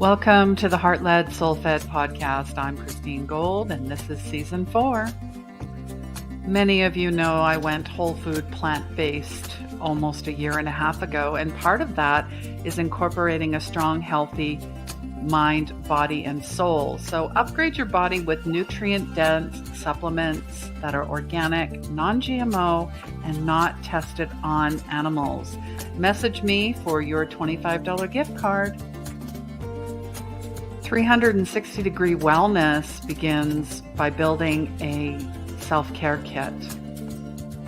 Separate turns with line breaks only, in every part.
Welcome to the Heart-Led Soul-Fed podcast. I'm Christine Gold, and this is season 4. Many of you know I went whole food plant-based almost a year and a half ago, and part of that is incorporating a strong, healthy mind, body, and soul. So upgrade your body with nutrient-dense supplements that are organic, non-GMO, and not tested on animals. Message me for your $25 gift card. 360-degree wellness begins by building a self-care kit.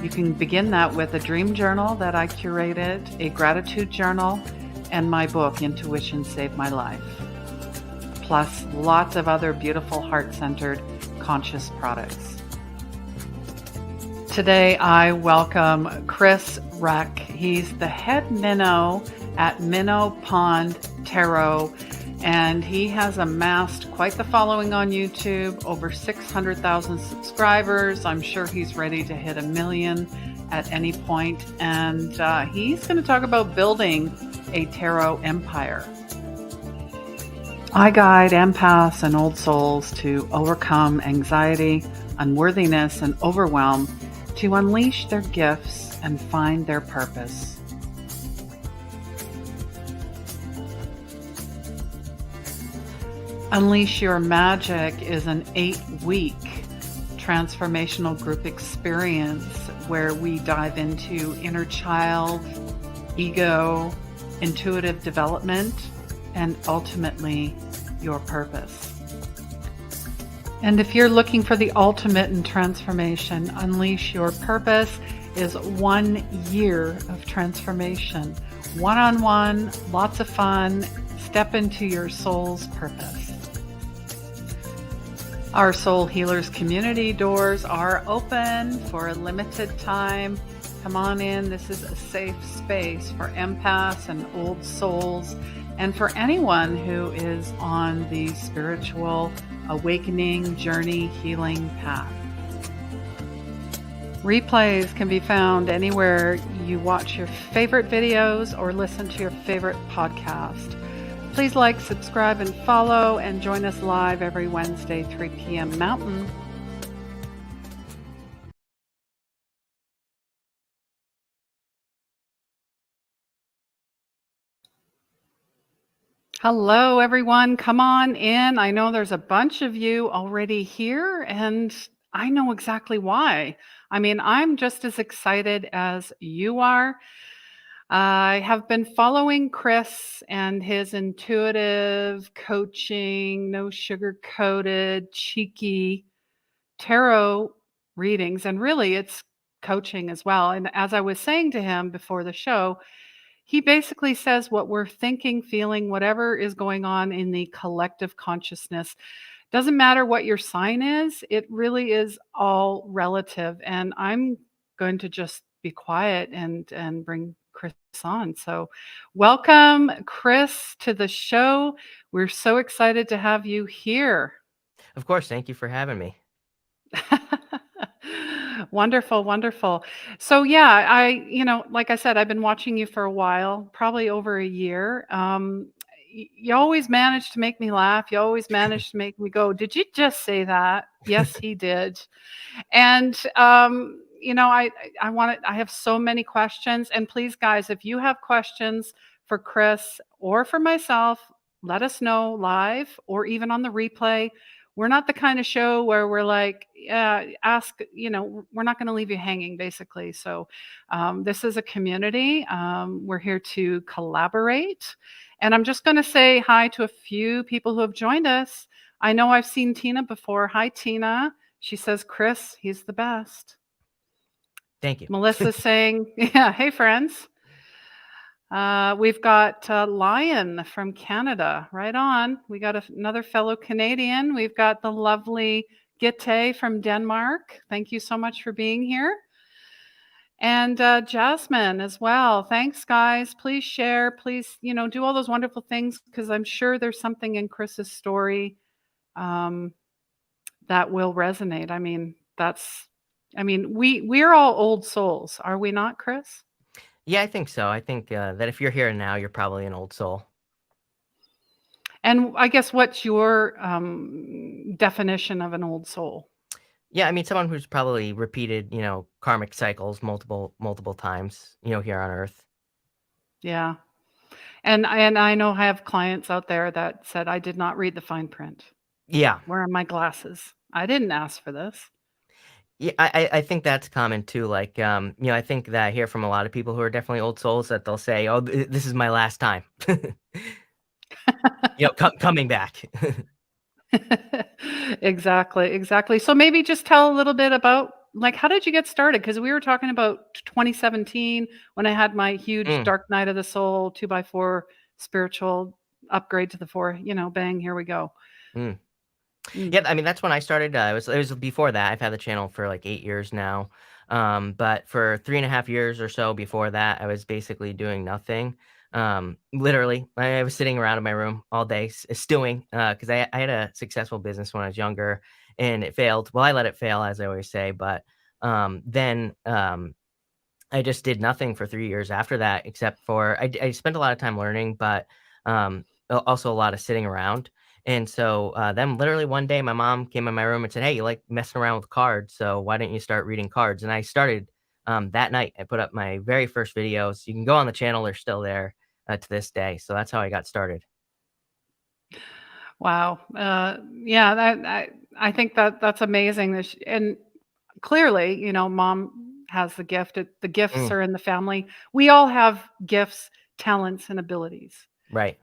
You can begin that with a dream journal that I curated, a gratitude journal, and my book, Intuition Saved My Life. Plus lots of other beautiful heart-centered conscious products. Today I welcome Chris Reck. He's the head Minnow at Minnow Pond Tarot, and he has amassed quite the following on YouTube, over 600,000 subscribers. I'm sure he's ready to hit 1 million at any point, and he's going to talk about building a tarot empire. I guide empaths and old souls to overcome anxiety, unworthiness, and overwhelm, to unleash their gifts and find their purpose. Unleash Your Magic is an 8-week transformational group experience where we dive into inner child, ego, intuitive development, and ultimately your purpose. And if you're looking for the ultimate in transformation, Unleash Your Purpose is 1 year of transformation. One-on-one, lots of fun, step into your soul's purpose. Our Soul Healers community doors are open for a limited time. Come on in. This is a safe space for empaths and old souls, and for anyone who is on the spiritual awakening, journey, healing path. Replays can be found anywhere you watch your favorite videos or listen to your favorite podcast. Please like, subscribe, and follow, and join us live every Wednesday, 3 p.m. Mountain. Hello, everyone. Come on in. I know there's a bunch of you already here, and I know exactly why. I mean, I'm just as excited as you are. I have been following Chris and his intuitive coaching, no sugar-coated, cheeky tarot readings, and really it's coaching as well. And as I was saying to him before the show, he basically says what we're thinking, feeling, whatever is going on in the collective consciousness. Doesn't matter what your sign is, it really is all relative. And I'm going to just be quiet and bring Chris on. So welcome, Chris, to the show. We're so excited to have you here.
Of course. Thank you for having me.
Wonderful, wonderful. So yeah, like I said, I've been watching you for a while, probably over a year. You always manage to make me laugh. You always manage to make me go, "Did you just say that?" Yes, he did. And I have so many questions. And please, guys, if you have questions for Chris or for myself, let us know live or even on the replay. We're not the kind of show where we're like, ask, we're not going to leave you hanging, basically. So this is a community. We're here to collaborate. And I'm just going to say hi to a few people who have joined us. I know I've seen Tina before. Hi, Tina. She says, Chris, he's the best.
Thank you.
Melissa's saying, yeah, hey, friends. We've got Lion from Canada. Right on. We got another fellow Canadian. We've got the lovely Gitte from Denmark. Thank you so much for being here. And Jasmine as well. Thanks, guys. Please share. Please, do all those wonderful things, because I'm sure there's something in Chris's story that will resonate. I mean, we're all old souls, are we not, Chris?
Yeah, I think so. I think that if you're here now, you're probably an old soul.
And I guess what's your definition of an old soul?
Yeah, I mean, someone who's probably repeated, karmic cycles multiple times, here on Earth.
Yeah. And I know I have clients out there that said, I did not read the fine print.
Yeah.
Where are my glasses? I didn't ask for this.
Yeah, I think that's common too. Like, I think that I hear from a lot of people who are definitely old souls that they'll say, "Oh, this is my last time," coming back.
Exactly, exactly. So maybe just tell a little bit about like how did you get started? Because we were talking about 2017 when I had my huge
Mm,
dark night of the soul 2x4 spiritual upgrade to the four, bang, here we go.
mm.
Mm.
Yeah, I mean, that's when I started. It was before that. I've had the channel for like 8 years now. But for 3.5 years or so before that, I was basically doing nothing. Literally, I was sitting around in my room all day stewing because I had a successful business when I was younger and it failed. Well, I let it fail, as I always say. But then I just did nothing for 3 years after that, except for I spent a lot of time learning, but, also a lot of sitting around, and so, then literally one day, my mom came in my room and said, "Hey, you like messing around with cards, so why don't you start reading cards?" And I started, that night. I put up my very first videos. You can go on the channel, they're still there, to this day, so that's how I got started.
Wow. Yeah, I think that that's amazing. And clearly, mom has the gift. The gifts
Mm,
are in the family. We all have gifts, talents, and abilities.
right.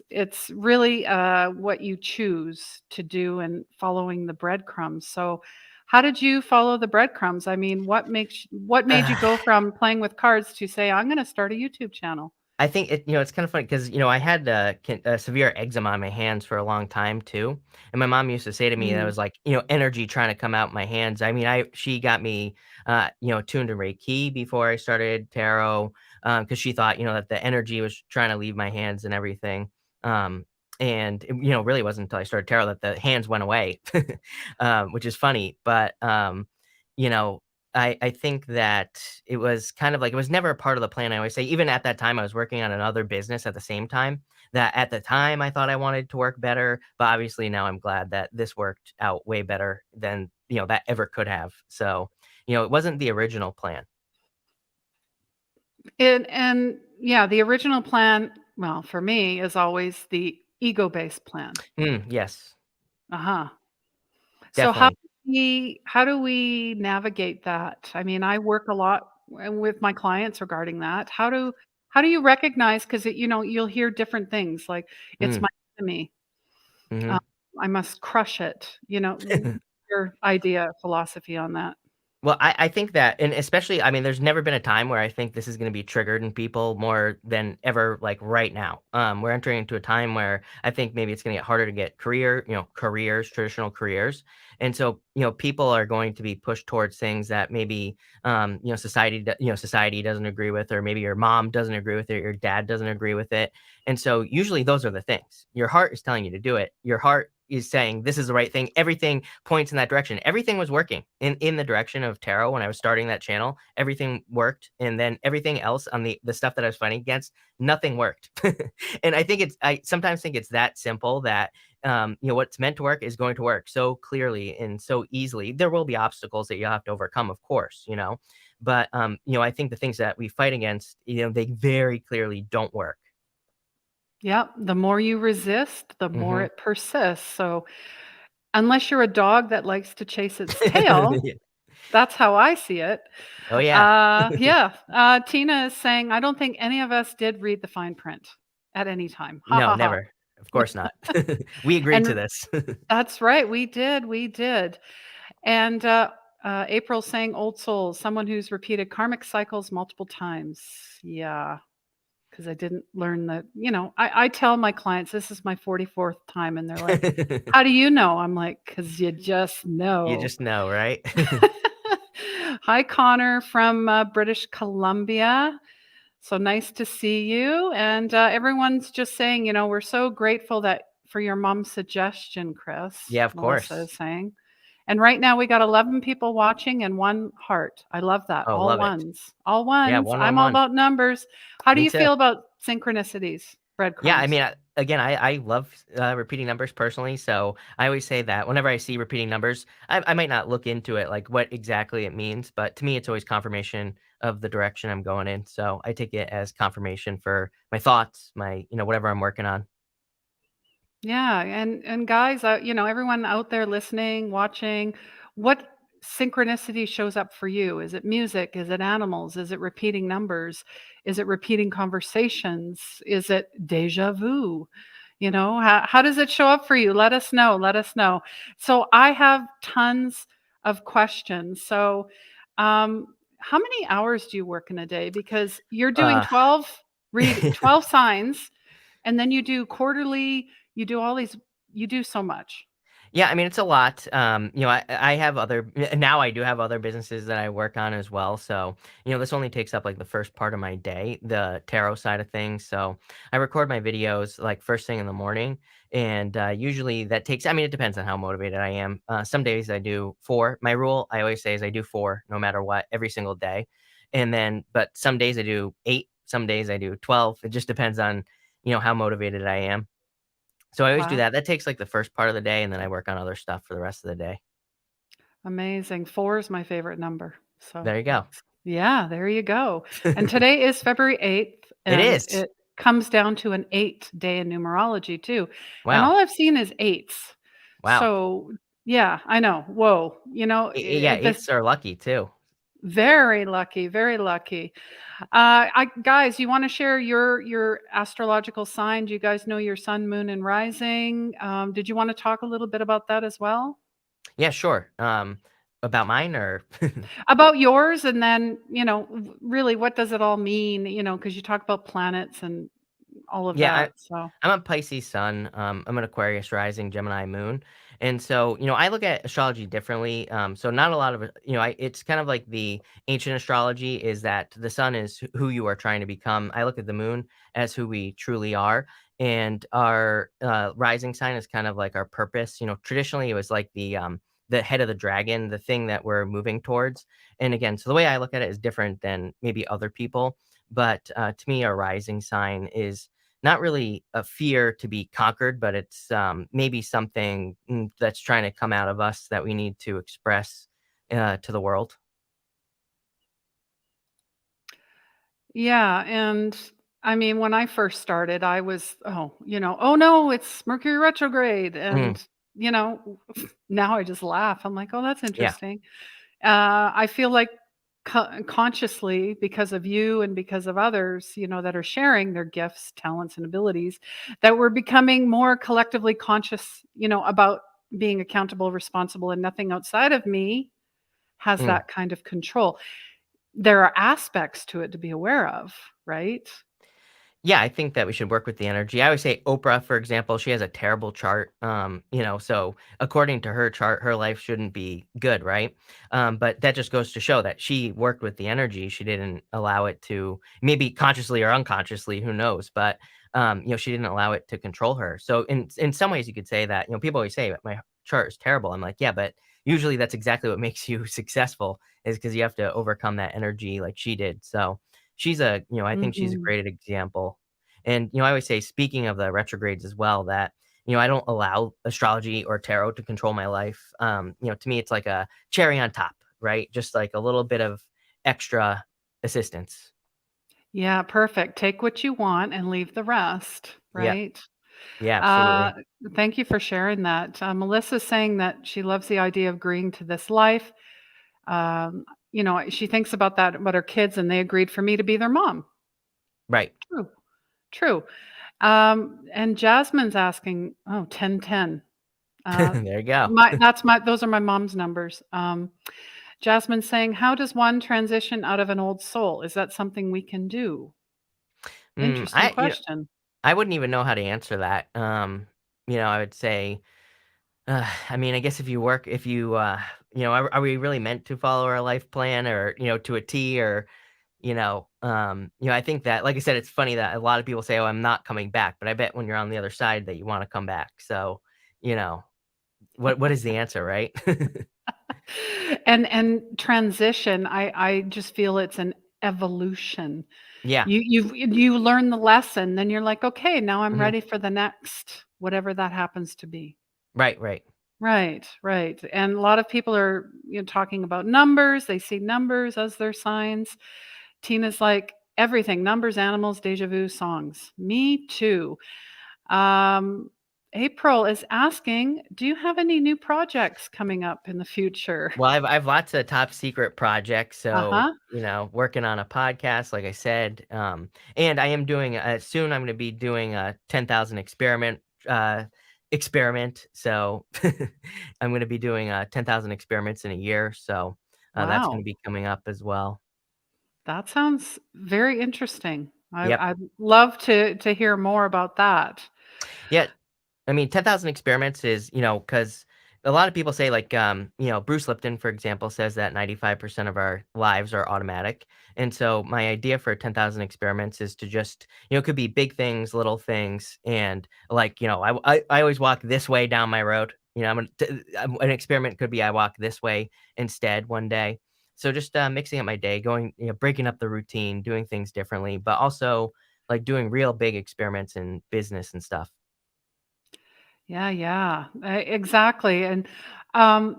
It's really what you choose to do and following the breadcrumbs. So, how did you follow the breadcrumbs? I mean, what made you go from playing with cards to say, I'm going to start a YouTube channel?
I think it's kind of funny because I had severe eczema on my hands for a long time too, and my mom used to say to me that it
Mm.
was like energy trying to come out my hands. I mean, she got me tuned to Reiki before I started tarot because she thought that the energy was trying to leave my hands and everything. Um, and it, really wasn't until I started tarot that the hands went away, which is funny. But you know, I think that it was kind of like it was never a part of the plan. I always say, even at that time, I was working on another business at the same time. That at the time I thought I wanted to work better, but obviously now I'm glad that this worked out way better than that ever could have. So, it wasn't the original plan.
And yeah, the original plan, well, for me, is always the ego-based plan.
Yes,
Uh-huh. So
definitely.
how do we navigate that? I mean, I work a lot with my clients regarding that. How do you recognize because you'll hear different things like it's
Mm,
my enemy.
hmm
Um, I must crush it. Your idea, philosophy on that.
Well, I think that and especially, I mean, there's never been a time where I think this is gonna be triggered in people more than ever, like, right now. We're entering into a time where I think maybe it's gonna get harder to get careers, traditional careers, and so, people are going to be pushed towards things that maybe, society doesn't agree with, or maybe your mom doesn't agree with it, your dad doesn't agree with it, and so, usually, those are the things. Your heart is telling you to do it. Your heart is saying, "This is the right thing." Everything points in that direction. Everything was working in the direction of tarot when I was starting that channel. Everything worked, and then everything else on the stuff that I was fighting against, nothing worked. And I sometimes think it's that simple that what's meant to work is going to work so clearly and so easily. There will be obstacles that you'll have to overcome, of course, but I think the things that we fight against, they very clearly don't work.
Yep, the more you resist, the more
Hmm
it persists. So, unless you're a dog that likes to chase its tail, that's how I see it.
Oh yeah.
Yeah, Tina is saying, "I don't think any of us did read the fine print at any time." Ha,
No,
ha, ha.
never. Of course not. We agreed to
And
this.
that's right, we did. And, April's saying, "Old souls, someone who's repeated karmic cycles multiple times." Yeah, because I didn't learn I tell my clients, "This is my 44th time," and they're like, "How do you know?" I'm like, "'Cause you just
You
know."
just know, right?
Hi, Connor from, British Columbia. So nice to see you, and, everyone's just saying, "We're so grateful that for your mom's suggestion, Chris,"
Yeah, of
Melissa
course.
is saying. And right now we got 11 people watching and 1 heart. I love that.
Oh,
All
love it.
ones. All
Yeah,
ones. I'm all
111.
about numbers. How do
Me
you
too.
feel about synchronicities?
Yeah, I
breadcrumbs.
mean, again, I love, repeating numbers personally, so I always say that whenever I see repeating numbers, I might not look into it, like, what exactly it means, but to me, it's always confirmation of the direction I'm going in, so I take it as confirmation for my thoughts, my whatever I'm working on.
Yeah, and guys, everyone out there listening, watching, what synchronicity shows up for you? Is it music? Is it animals? Is it repeating numbers? Is it repeating conversations? Is it deja vu? How does it show up for you? Let us know. Let us know. So I have tons of questions. So, how many hours do you work in a day? Because you're doing
Uh
12 signs, and then you do quarterly, you do all these, you do so much.
Yeah, I mean, it's a lot. I have other now I do have other businesses that I work on as well. So, this only takes up like the first part of my day, the tarot side of things. So, I record my videos like first thing in the morning. And usually that takes, I mean, it depends on how motivated I am. Some days I do four. My rule, I always say, is I do four no matter what, every single day. And then, but some days I do eight, some days I do 12. It just depends on, how motivated I am. So I always do
Wow,
that. That takes, like, the first part of the day, and then I work on other stuff for the rest of the day.
amazing. 4 is my favorite number. So
There you go.
that's, yeah, there you go. And today is February 8th,
It
and
is.
it comes down to an 8 day in numerology too. And
Wow.
all I've seen is eights.
Wow.
So yeah, I know. Whoa.
Yeah,
This
8s are lucky too.
very lucky, very lucky. I guys, you want to share your astrological sign? Do you guys know your sun, moon, and rising? Did you want to talk a little bit about that as well?
Yeah, sure. About mine or
About yours, and then, really, what does it all mean? Because you talk about planets and all of
Yeah,
that. So,
I'm a Pisces sun. I'm an Aquarius rising, Gemini moon, and so I look at astrology differently. So not a lot of it, it's kind of like the ancient astrology is that the sun is who you are trying to become. I look at the moon as who we truly are, and our rising sign is kind of like our purpose. Traditionally it was like the head of the dragon, the thing that we're moving towards. And again, so the way I look at it is different than maybe other people. But to me, our rising sign is not really a fear to be conquered, but it's, maybe something, that's trying to come out of us that we need to express, to the world.
yeah, and I mean, when I first started, I was, "Oh no, it's Mercury retrograde,"
Mm,
and, you know, now I just laugh. I'm like, "Oh, that's
yeah,
interesting." I feel like consciously, because of you and because of others, that are sharing their gifts, talents, and abilities, that we're becoming more collectively conscious, about being accountable, responsible, and nothing outside of me has
mm.
that kind of control. There are aspects to it to be aware of, right?
Yeah, I think that we should work with the energy. I always say Oprah, for example, she has a terrible chart. So according to her chart, her life shouldn't be good, right? But that just goes to show that she worked with the energy. She didn't allow it to, maybe consciously or unconsciously, who knows? But she didn't allow it to control her. So in some ways, you could say that. People always say my chart is terrible. I'm like, yeah, but usually that's exactly what makes you successful is because you have to overcome that energy like she did. So I think she's a
Mhm.
great example. And, I always say, speaking of the retrogrades as well, that, I don't allow astrology or tarot to control my life. To me, it's like a cherry on top, right? Just like a little bit of extra assistance.
Yeah, perfect. Take what you want and leave the rest,
Yeah.
right?
Yeah,
Uh,
absolutely.
Thank you for sharing that. Melissa's saying that she loves the idea of agreeing to this life. She thinks about her kids, and they agreed for me to be their mom.
Right.
True, true. And Jasmine's asking, oh, 1010. Uh,
There you go.
those are my mom's numbers. Jasmine's saying, how does one transition out of an old soul? Is that something we can do?
Mm,
Interesting
I, you know,
question.
I wouldn't even know how to answer that. I would say, I mean, I guess if you, are we really meant to follow our life plan or, to a T or, I think that, like I said, it's funny that a lot of people say, "Oh, I'm not coming back," but I bet when you're on the other side that you wanna come back. So, you know, what is the answer, right?
And transition, I just feel it's evolution.
Yeah.
You learn the lesson, then you're like, "Okay, now I'm
Mhm.
ready for the next," whatever that happens to be.
Right, right.
Right, right, and a lot of people are, talking about numbers, they see numbers as their signs. Tina's like, "Everything, numbers, animals, déjà vu, songs." Me too. Um, April is asking, "Do you have any new projects coming up in the future?"
Well, I've lots of top secret projects, so,
Uh-huh.
working on a podcast, like I said, and I am doing, soon I'm gonna be doing a 10,000 uh, experiment, so I'm gonna be doing, 10,000 experiments in a year, so, that's gonna
Wow.
be coming up as well.
That sounds very interesting.
Yep.
I'd love to hear more about that.
Yeah, I mean, 10,000 experiments is, because a lot of people say, like, Bruce Lipton, for example, says that 95% of our lives are automatic. And so my idea for 10,000 experiments is to just, it could be big things, little things. And like, I always walk this way down my road. An experiment could be I walk this way instead one day. So just mixing up my day, going, breaking up the routine, doing things differently, but also like doing real big experiments in business and stuff.
Yeah, yeah, exactly, and,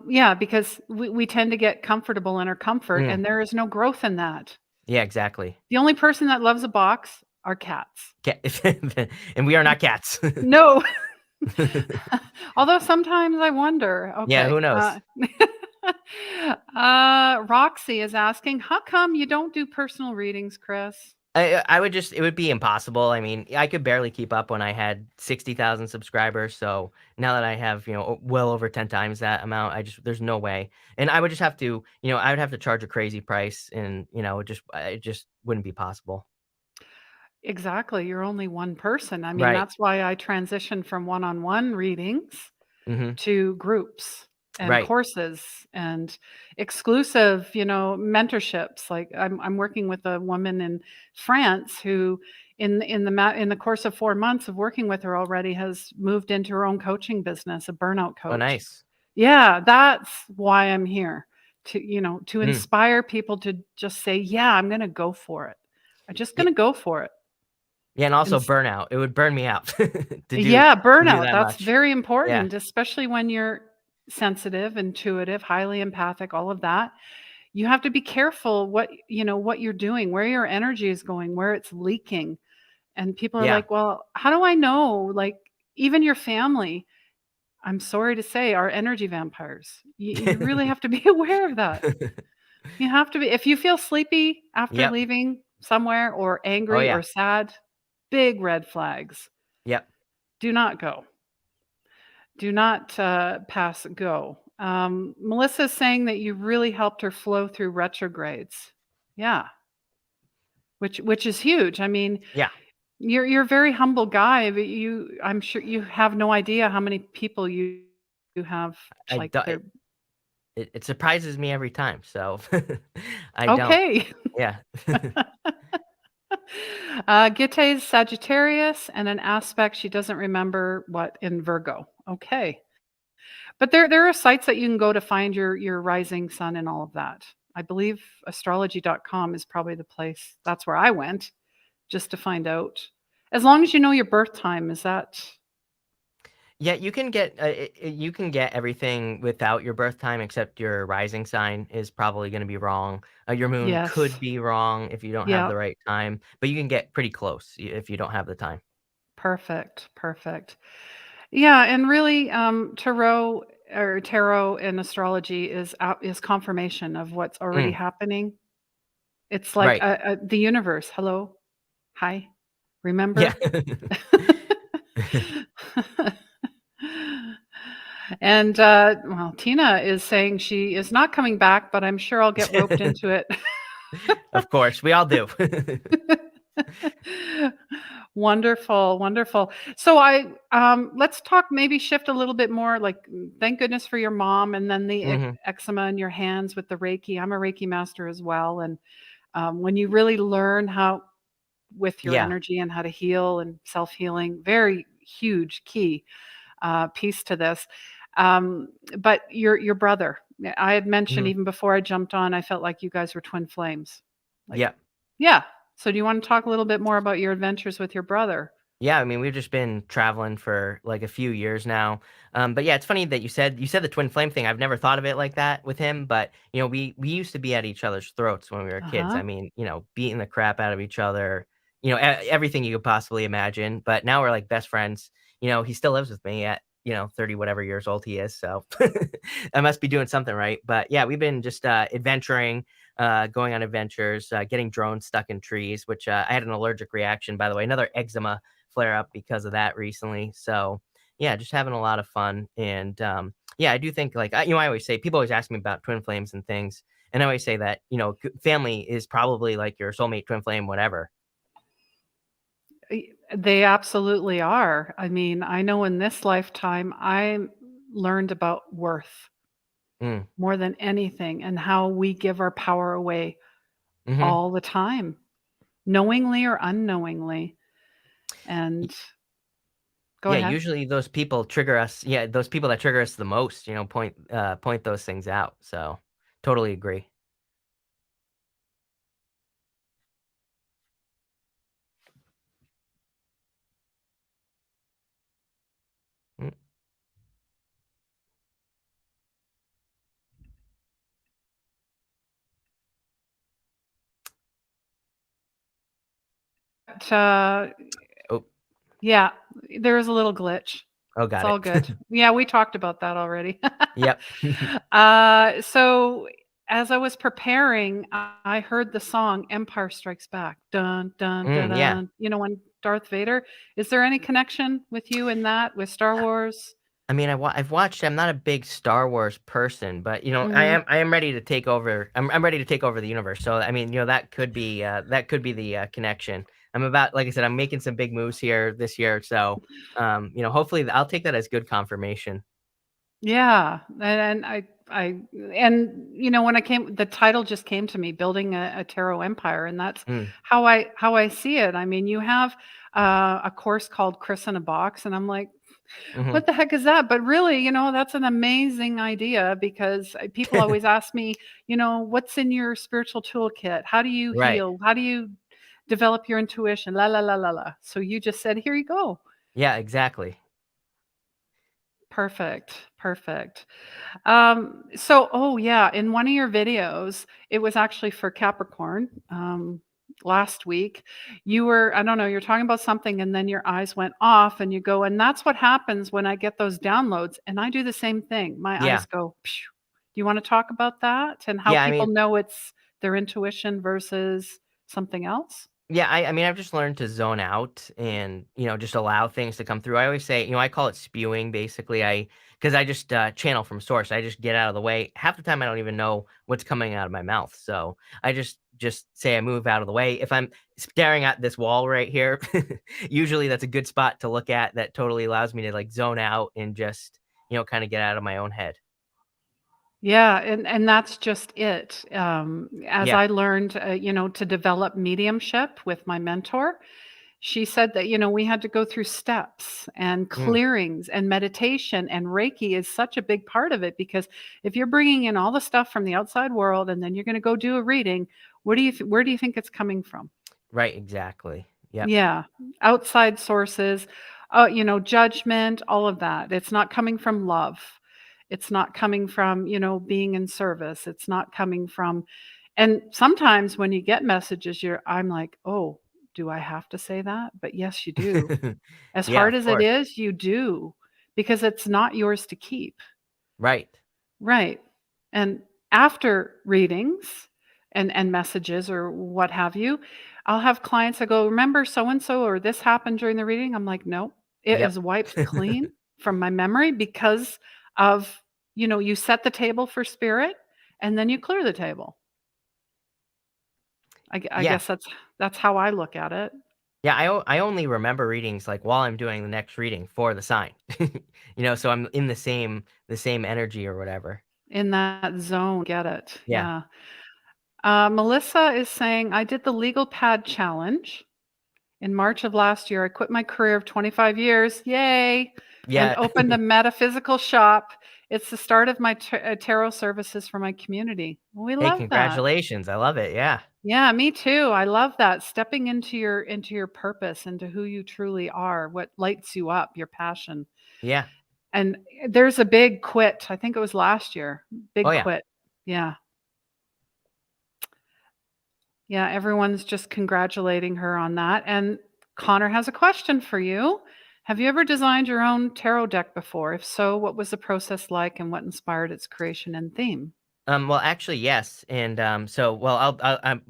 yeah, because we tend to get comfortable in our comfort,
Mm,
and there is no growth in that.
yeah, exactly.
The only person that loves a box are cats.
Cat and we are not cats.
No. Although sometimes I wonder,
Yeah,
okay,
who knows?
Roxy is asking, "How come you don't do personal readings, Chris?"
I would just it would be impossible. I mean, I could barely keep up when I had 60,000 subscribers, so now that I have, well over 10 times that amount, I just there's no way. And I would just have to, I would have to charge a crazy price and, it just wouldn't be possible.
Exactly, you're only one person. I mean,
Right.
that's why I transitioned from one-on-one readings
Mhm.
to groups and
Right.
courses and exclusive, mentorships. Like I'm working with a woman in France who in the course of 4 months of working with her already has moved into her own coaching business, a burnout
Oh,
coach.
nice.
Yeah, that's why I'm here to
Mm.
inspire people to just say, "Yeah, I'm going to go for it. I'm just going
Ye
to go for it."
Yeah, and
And
also burnout. It would burn me out
yeah,
to do
burnout,
that
that's
much.
very
Yeah.
important, especially when you're sensitive, intuitive, highly empathic, all of that. You have to be careful what you're doing, where your energy is going, where it's leaking. And people are
Yeah.
like, "Well, how do I know?" Like, even your family, I'm sorry to say, are energy vampires. You really have to be aware of that. You have to be if you feel sleepy after
Yep.
leaving somewhere or
Oh,
angry
yeah.
or sad, big red flags.
Yep.
Do not go. Do not, pass go. Melissa's saying that you really helped her flow through retrogrades. Yeah, which is huge. I mean,
Yeah.
you're a very humble guy, but I'm sure you have no idea how many people you have,
I
like,
do
they're
it surprises me every time, so I don't.
okay.
Yeah.
Gite's Sagittarius and an aspect she doesn't remember what in Virgo. Okay. But there are sites that you can go to find your rising sun and all of that. I believe astrology.com is probably the place. That's where I went just to find out. As long as you know your birth time, is that
Yeah, you can get everything without your birth time except your rising sign is probably gonna be wrong. Your moon
yes.
could be wrong if you don't have
Yeah.
the right time, but you can get pretty close if you don't have the time.
Perfect. Perfect. Yeah, and really tarot and astrology is confirmation of what's already
Mm,
happening. It's like
right.
the universe. Hello. Hi.
Yeah.
Remember? And, well, Tina is saying she is not coming back, but I'm sure I'll get roped into it.
Of course, we all do.
Wonderful, wonderful. So let's talk, maybe shift a little bit more, like, thank goodness for your mom and then the
Mhm.
eczema in your hands with the Reiki. I'm a Reiki master as well, and, when you really learn how with your
Yeah.
energy and how to heal and self-healing, very huge key. Piece to this. But your brother, I had mentioned
Mhm.
even before I jumped on, I felt like you guys were twin flames. Like
Yep.
Yeah. So do you wanna talk a little bit more about your adventures with your brother?
Yeah, I mean, we've just been traveling for like a few years now. But yeah, it's funny that you said the twin flame thing. I've never thought of it like that with him, but we used to be at each other's throats when we were kids.
Uh-huh.
I mean, beating the crap out of each other, everything you could possibly imagine. But now we're like best friends. He still lives with me at 30 whatever years old he is. So I must be doing something right. But yeah, we've been just adventuring, going on adventures, getting drones stuck in trees, which I had an allergic reaction, by the way, another eczema flare up because of that recently. So yeah, just having a lot of fun. And yeah, I do think like I always say people always ask me about twin flames and things, and I always say that family is probably like your soulmate, twin flame, whatever.
They absolutely are. I mean, I know in this lifetime, I learned about worth
Mm.
more than anything and how we give our power away
Hmm.
all the time, knowingly or unknowingly. And go
Yeah,
ahead.
usually those people trigger us. Yeah, those people that trigger us the most, point those things out. So totally agree. Mm.
But,
Oh,
yeah, there is a little glitch.
oh,
It's
got
all
it.
good. Yeah, we talked about that already.
Yep.
So as I was preparing, I heard the song Empire Strikes Back. Dun, dun, dun,
Yeah.
dun. You know, when Darth Vader. Is there any connection with you in that, with Star Wars?
I mean, I've watched. I'm not a big Star Wars person, but
Mhm.
I am ready to take over. I'm ready to take over the universe. So I mean, that could be the connection. I'm about, like I said, I'm making some big moves here this year. So hopefully I'll take that as good confirmation.
Yeah, and I and, when I came the title just came to me, Building a Tarot Empire, and that's
Mm,
how I see it. I mean, you have, a course called Chris in a Box, and I'm like,
hmm.
"What the heck is that?" But really, that's an amazing idea because, people always ask me, "What's in your spiritual toolkit? How do you
Right.
heal? How do you develop your intuition? La, la, la, la, la." So you just said, "Here you go."
Yeah. Exactly.
Perfect, perfect. So oh yeah, in one of your videos, it was actually for Capricorn, last week, I don't know, you're talking about something and then your eyes went off and you go, and that's what happens when I get those downloads, and I do the same thing. My
Yeah.
eyes go, "Phew." Do you wanna talk about that and how
Yeah. I
people
mean,
know it's their intuition versus something else?
yeah, I mean, I've just learned to zone out and, just allow things to come through. I always say, I call it spewing basically. Because I just channel from source. I just get out of the way. Half the time, I don't even know what's coming out of my mouth. So I just say I move out of the way. If I'm staring at this wall right here, usually that's a good spot to look at that totally allows me to like zone out and just, kind of get out of my own head.
Yeah, and that's just it. As
Yeah.
I learned, to develop mediumship with my mentor, she said that, we had to go through steps and
Mm,
clearings and meditation, and Reiki is such a big part of it because if you're bringing in all the stuff from the outside world and then you're going to go do a reading, where do you think it's coming from?
right. Exactly. Yep.
Yeah, outside sources, judgment, all of that. It's not coming from love. It's not coming from, being in service. It's not coming from, and sometimes when you get messages, I'm like, "Oh, do I have to say that?" But yes, you do. As
Yeah.
hard
Of
as it
course.
is, you do, because it's not yours to keep.
Right.
Right. And after readings and messages or what have you, I'll have clients that go, "Remember so and so or this happened during the reading?" I'm like, "No, it
Yep.
is wiped clean from my memory because of, you set the table for spirit and then you clear the table." I
Yeah.
guess that's how I look at it,
Yeah, I only remember readings, like, while I'm doing the next reading for the sign. So I'm in the same energy or whatever.
in that zone. Get it.
Yeah.
Yeah. Melissa is saying, "I did the legal pad challenge. In March of last year, I quit my career of 25 years, yay, and
Yeah.
opened a metaphysical shop. It's the start of my tarot services for my community. We
Hey,
love that.
congratulations. I love it. Yeah.
Yeah, me too. I love that. Stepping into your purpose, into who you truly are, what lights you up, your passion.
Yeah.
And there's a big quit. I think it was last year.
Oh,
Big
yeah.
quit. Yeah. Yeah, everyone's just congratulating her on that. And Connor has a question for you. Have you ever designed your own tarot deck before? If so, what was the process like and what inspired its creation and theme?
Well, actually, yes, and, well,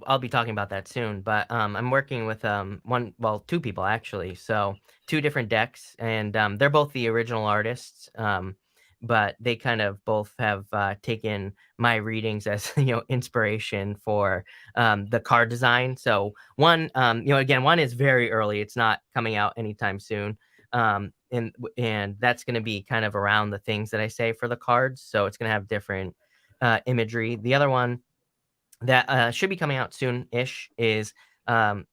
I'll be talking about that soon, but, I'm working with, 2 people, actually, so 2 different decks, and, they're both the original artists, but they kind of both have, taken my readings as, inspiration for, the card design, so one, again, one is very early, it's not coming out anytime soon, and that's gonna be kind of around the things that I say for the cards, so it's gonna have different imagery. The other one that should be coming out soon-ish is I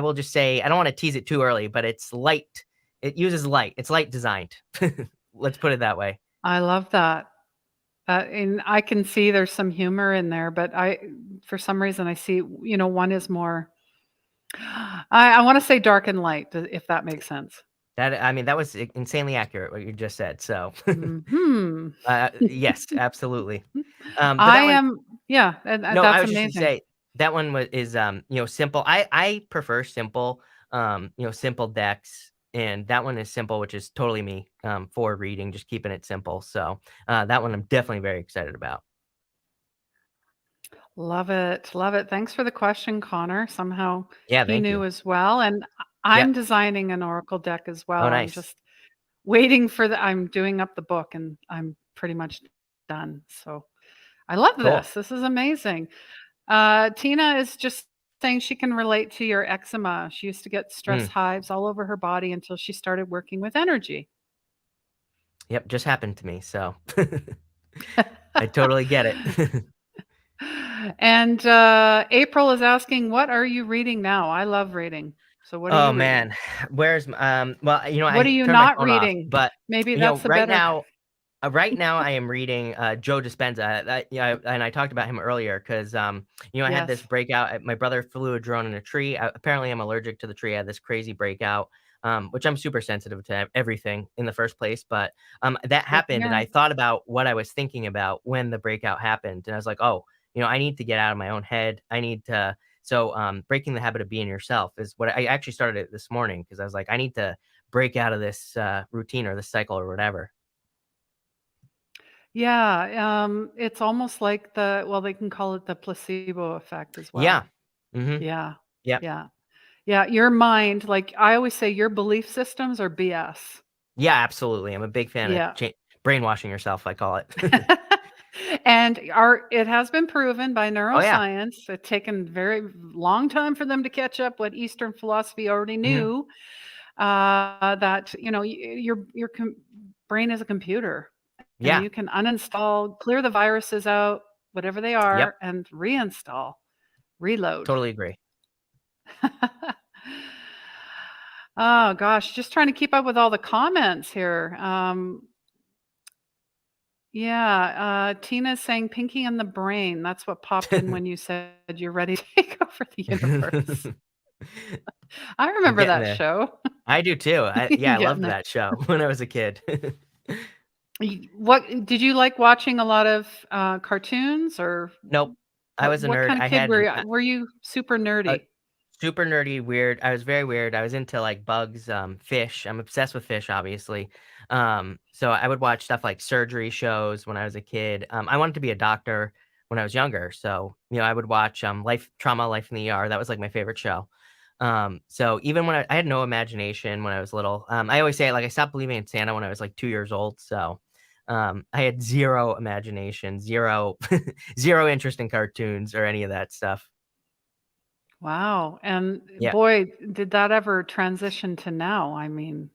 will just say, I don't want to tease it too early, but it's light. It uses light. It's light designed. Let's put it that way.
I love that. And I can see there's some humor in there, but for some reason, I see, one is more, I want to say dark and light, if that makes sense.
I mean, that was insanely accurate what you just said. So,
Hmm.
yes, absolutely. But
I
that one,
am, yeah, and
no, I
that's
was just gonna
amazing.
say that one is simple. I prefer simple, simple decks, and that one is simple, which is totally me, for reading, just keeping it simple. So, that one I'm definitely very excited about.
Love it. Love it. Thanks for the question, Connor. Somehow
Yeah,
he
thank you.
knew as well. And
Yep.
I'm designing an oracle deck as
Oh,
well. I'm
nice.
just waiting for I'm doing up the book and I'm pretty much done. So I love
Cool.
this. This is amazing. Tina is just saying she can relate to your eczema. She used to get stress
Mm.
hives all over her body until she started working with energy.
Yep, just happened to me. So, I totally get it.
And April is asking, what are you reading now? I love reading. So what are
Oh
you reading?
man, well,
What are
I
you
turned my
not
phone off,
reading?
but
Maybe that's a
right
better.
now, I am reading, Joe Dispenza, and I talked about him earlier 'cause, I had this
Yes.
breakout, my brother flew a drone in a tree, apparently I'm allergic to the tree, I had this crazy breakout, which I'm super sensitive to everything in the first place, but, that
Good to
happened, and
hear.
I thought about what I was thinking about when the breakout happened, and I was like, "Oh, I need to get out of my own head, I need to." So, breaking the habit of being yourself is what I actually started it this morning because I was like, "I need to break out of this, routine or this cycle or whatever."
Yeah, it's almost like they can call it the placebo effect as
Yeah.
well.
Mhm.
Yeah.
Yep.
Yeah. Yeah, your mind, like I always say, your belief systems are BS.
Yeah, absolutely. I'm a big fan of
Yeah.
brainwashing yourself, I call it.
And it has been proven by
Oh, yeah.
neuroscience. It's taken very long time for them to catch up what Eastern philosophy already
Mhm.
knew, that, brain is a computer, and
Yeah.
you can uninstall, clear the viruses out, whatever they
Yep.
are, and reinstall, reload.
Totally agree.
Oh gosh, just trying to keep up with all the comments here. Yeah, Tina's saying Pinky and the Brain. That's what popped in when you said you're ready to take over the universe. I
I'm
remember
getting
that
there.
show.
I do too. I
Getting
loved
there.
that show when I was a kid.
What did you like watching a lot of cartoons or
Nope. I was a
what
nerd.
kind of
I
kid
had
were
an
you? Were you super
a
nerdy?
super nerdy, weird. I was very weird. I was into like bugs, fish. I'm obsessed with fish, obviously. So I would watch stuff like surgery shows when I was a kid. I wanted to be a doctor when I was younger. So, I would watch Life in the ER. That was like my favorite show. So even when I had no imagination when I was little, I always say like I stopped believing in Santa when I was like 2 years old. So I had zero imagination, zero, zero interest in cartoons or any of that stuff.
Wow. And
Yeah.
boy, did that ever transition to now? I mean,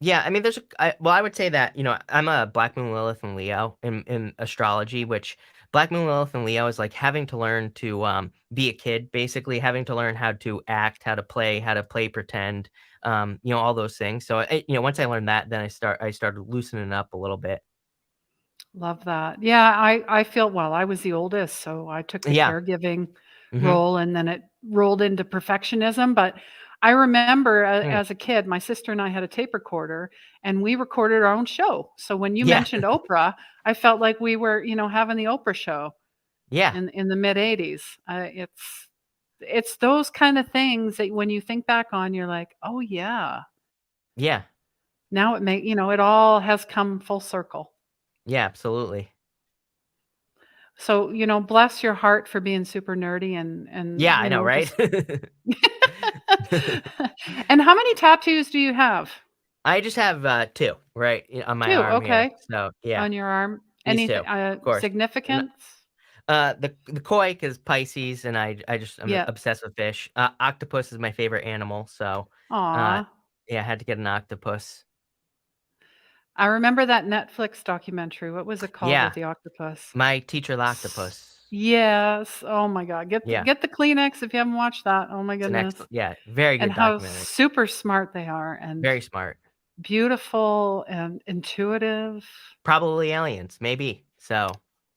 Yeah, I mean, I would say that, I'm a Black Moon Lilith and Leo in astrology, which Black Moon Lilith and Leo is like having to learn to be a kid, basically having to learn how to act, how to play pretend, all those things. So, once I learned that, then I started loosening up a little bit.
Love that. Yeah, I feel well, I was the oldest, so I took the
Yeah.
caregiving
Mhm.
role, and then it rolled into perfectionism, but I remember
Mm.
as a kid, my sister and I had a tape recorder, and we recorded our own show. So when you
Yeah.
mentioned Oprah, I felt like we were, having the Oprah show
Yeah.
in the mid '80s. It's those kind of things that when you think back on, you're like, "Oh, yeah."
Yeah.
Now it all has come full circle.
Yeah, absolutely.
So, bless your heart for being super nerdy and
Yeah, I know, right?
just And how many tattoos do you have?
I just have, 2, right, on my
2,
arm here.
okay,
So, yeah,
on your arm.
these 2,
Anything
of course. And,
significance?
the koi is Pisces, and I'm
Yeah.
obsessed with fish. Octopus is my favorite animal, so, uh,
Aw.
yeah, I had to get an octopus.
I remember that Netflix documentary. What was it called with
Yeah,
the octopus?
My Teacher the
S
Octopus.
Yes. Oh my god.
Yeah,
Get the Kleenex if you haven't watched that. Oh my
it's an
goodness.
excellent, yeah, very
And
good
how
documentary.
super smart they are and
Very smart.
beautiful and intuitive.
Probably aliens, maybe. So,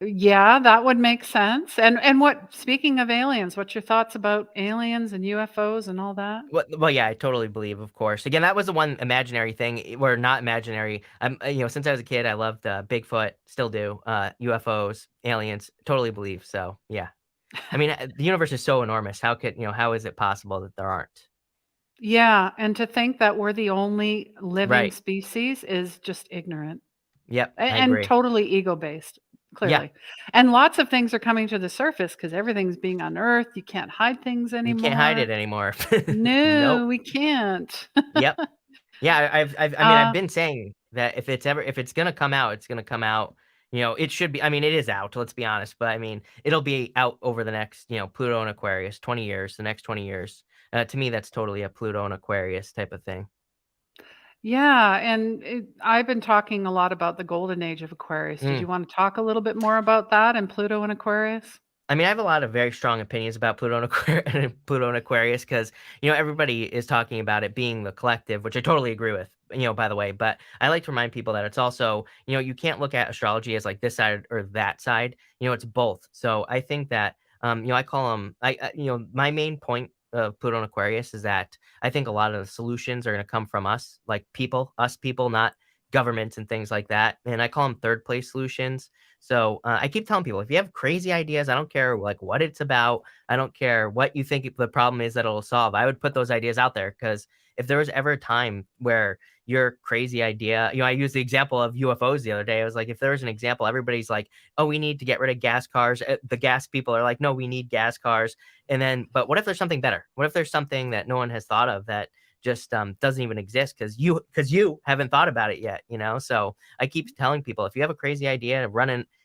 Yeah, that would make sense. And what speaking of aliens, what's your thoughts about aliens and UFOs and all that?
well, yeah, I totally believe, of course. Again, that was the one imaginary thing, or not imaginary. Since I was a kid, I loved Bigfoot, still do. UFOs, aliens, totally believe. So, yeah. I mean, the universe is so enormous. How is it possible that there aren't?
Yeah, and to think that we're the only living
Right.
species is just ignorant
Yep. I
and
agree.
totally ego-based,
Yeah.
clearly. And lots of things are coming to the surface because everything's being unearthed. You can't hide things
You can't hide
anymore.
it anymore. Nope.
No, we can't.
Yep. Yeah, I mean, I've
Uh,
been saying that if it's gonna come out, it's gonna come out, it should be, I mean, it is out, let's be honest, but I mean, it'll be out over the next, Pluto and Aquarius, 20 years, the next 20 years. To me, that's totally a Pluto and Aquarius type of thing.
yeah, and I've been talking a lot about the golden age of Aquarius. Did
Mm.
you want to talk a little bit more about that and Pluto and Aquarius?
I mean, I have a lot of very strong opinions about Pluto and Pluto and Aquarius because everybody is talking about it being the collective, which I totally agree with. By the way, but I like to remind people that it's also you can't look at astrology as like this side or that side. It's both. So I think that I call them. My main point of Pluto and Aquarius is that I think a lot of the solutions are going to come from us, like us people, not governments and things like that. And I call them third place solutions. So, I keep telling people, if you have crazy ideas, I don't care like what it's about. I don't care what you think the problem is that it'll solve. I would put those ideas out there because if there was ever a time where your crazy idea, I used the example of UFOs the other day. I was like, if there was an example, everybody's like, oh, we need to get rid of gas cars. The gas people are like, no, we need gas cars. But what if there's something better? What if there's something that no one has thought of that just doesn't even exist because you haven't thought about it yet, So I keep telling people if you have a crazy idea,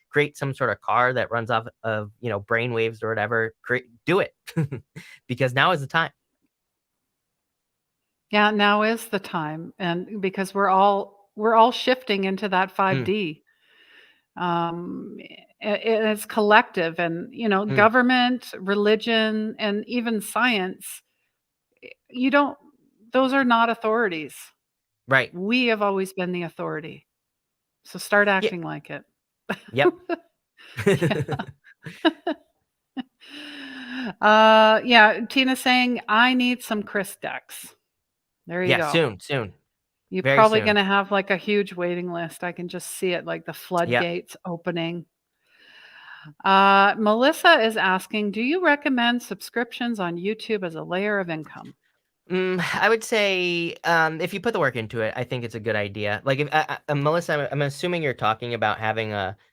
create some sort of car that runs off of brain waves or whatever, do it because now is the time.
Yeah, now is the time, and because we're all shifting into that
Mm,
5D. It's collective, and
mm,
government, religion, and even science. You don't; those are not authorities.
right.
We have always been the authority, so start
Yeah.
acting like it.
Yep.
Yeah. Yeah. Tina's saying I need some Chris decks. There you
Yeah.
go.
Soon. Soon.
You're
Very
probably
soon.
gonna have, like, a huge waiting list. I can just see it, like, the
Yep.
floodgates opening. Melissa is asking, "Do you recommend subscriptions on YouTube as a layer of income?"
I would say, if you put the work into it, I think it's a good idea. Like, if Melissa, I'm assuming you're talking about